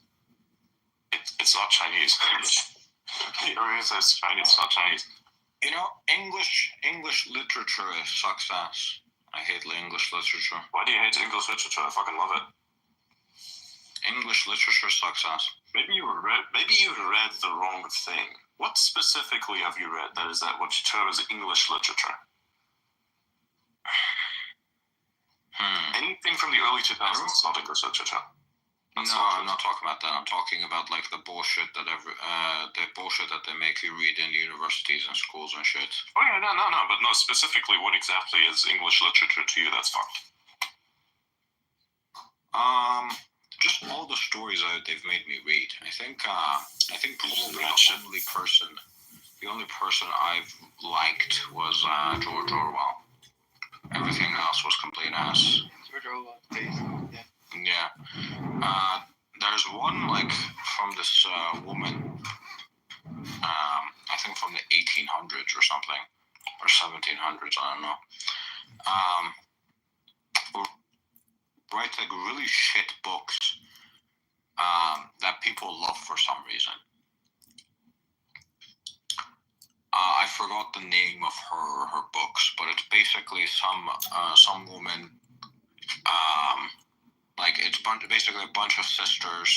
It's not Chinese. Everybody says Chinese. It's not Chinese. English literature is success. I hate English literature. Why do you hate English literature? I fucking love it. English literature success. Maybe you read the wrong thing. What specifically have you read that is what you term as English literature? Anything from the early 2000s is not English literature. No, I'm not talking about that. I'm talking about the bullshit that they make you read in universities and schools and shit. Oh yeah, no, but no, specifically, what exactly is English literature to you? That's fucked. Just all the stories that they've made me read. I think probably the only person I've liked was George Orwell. Everything else was complete ass. George Orwell, yeah. There's one from this woman. I think from the 1800s or something, or 1700s. I don't know. Writes really shit books that people love for some reason. I forgot the name of her books, but it's basically some woman. It's basically a bunch of sisters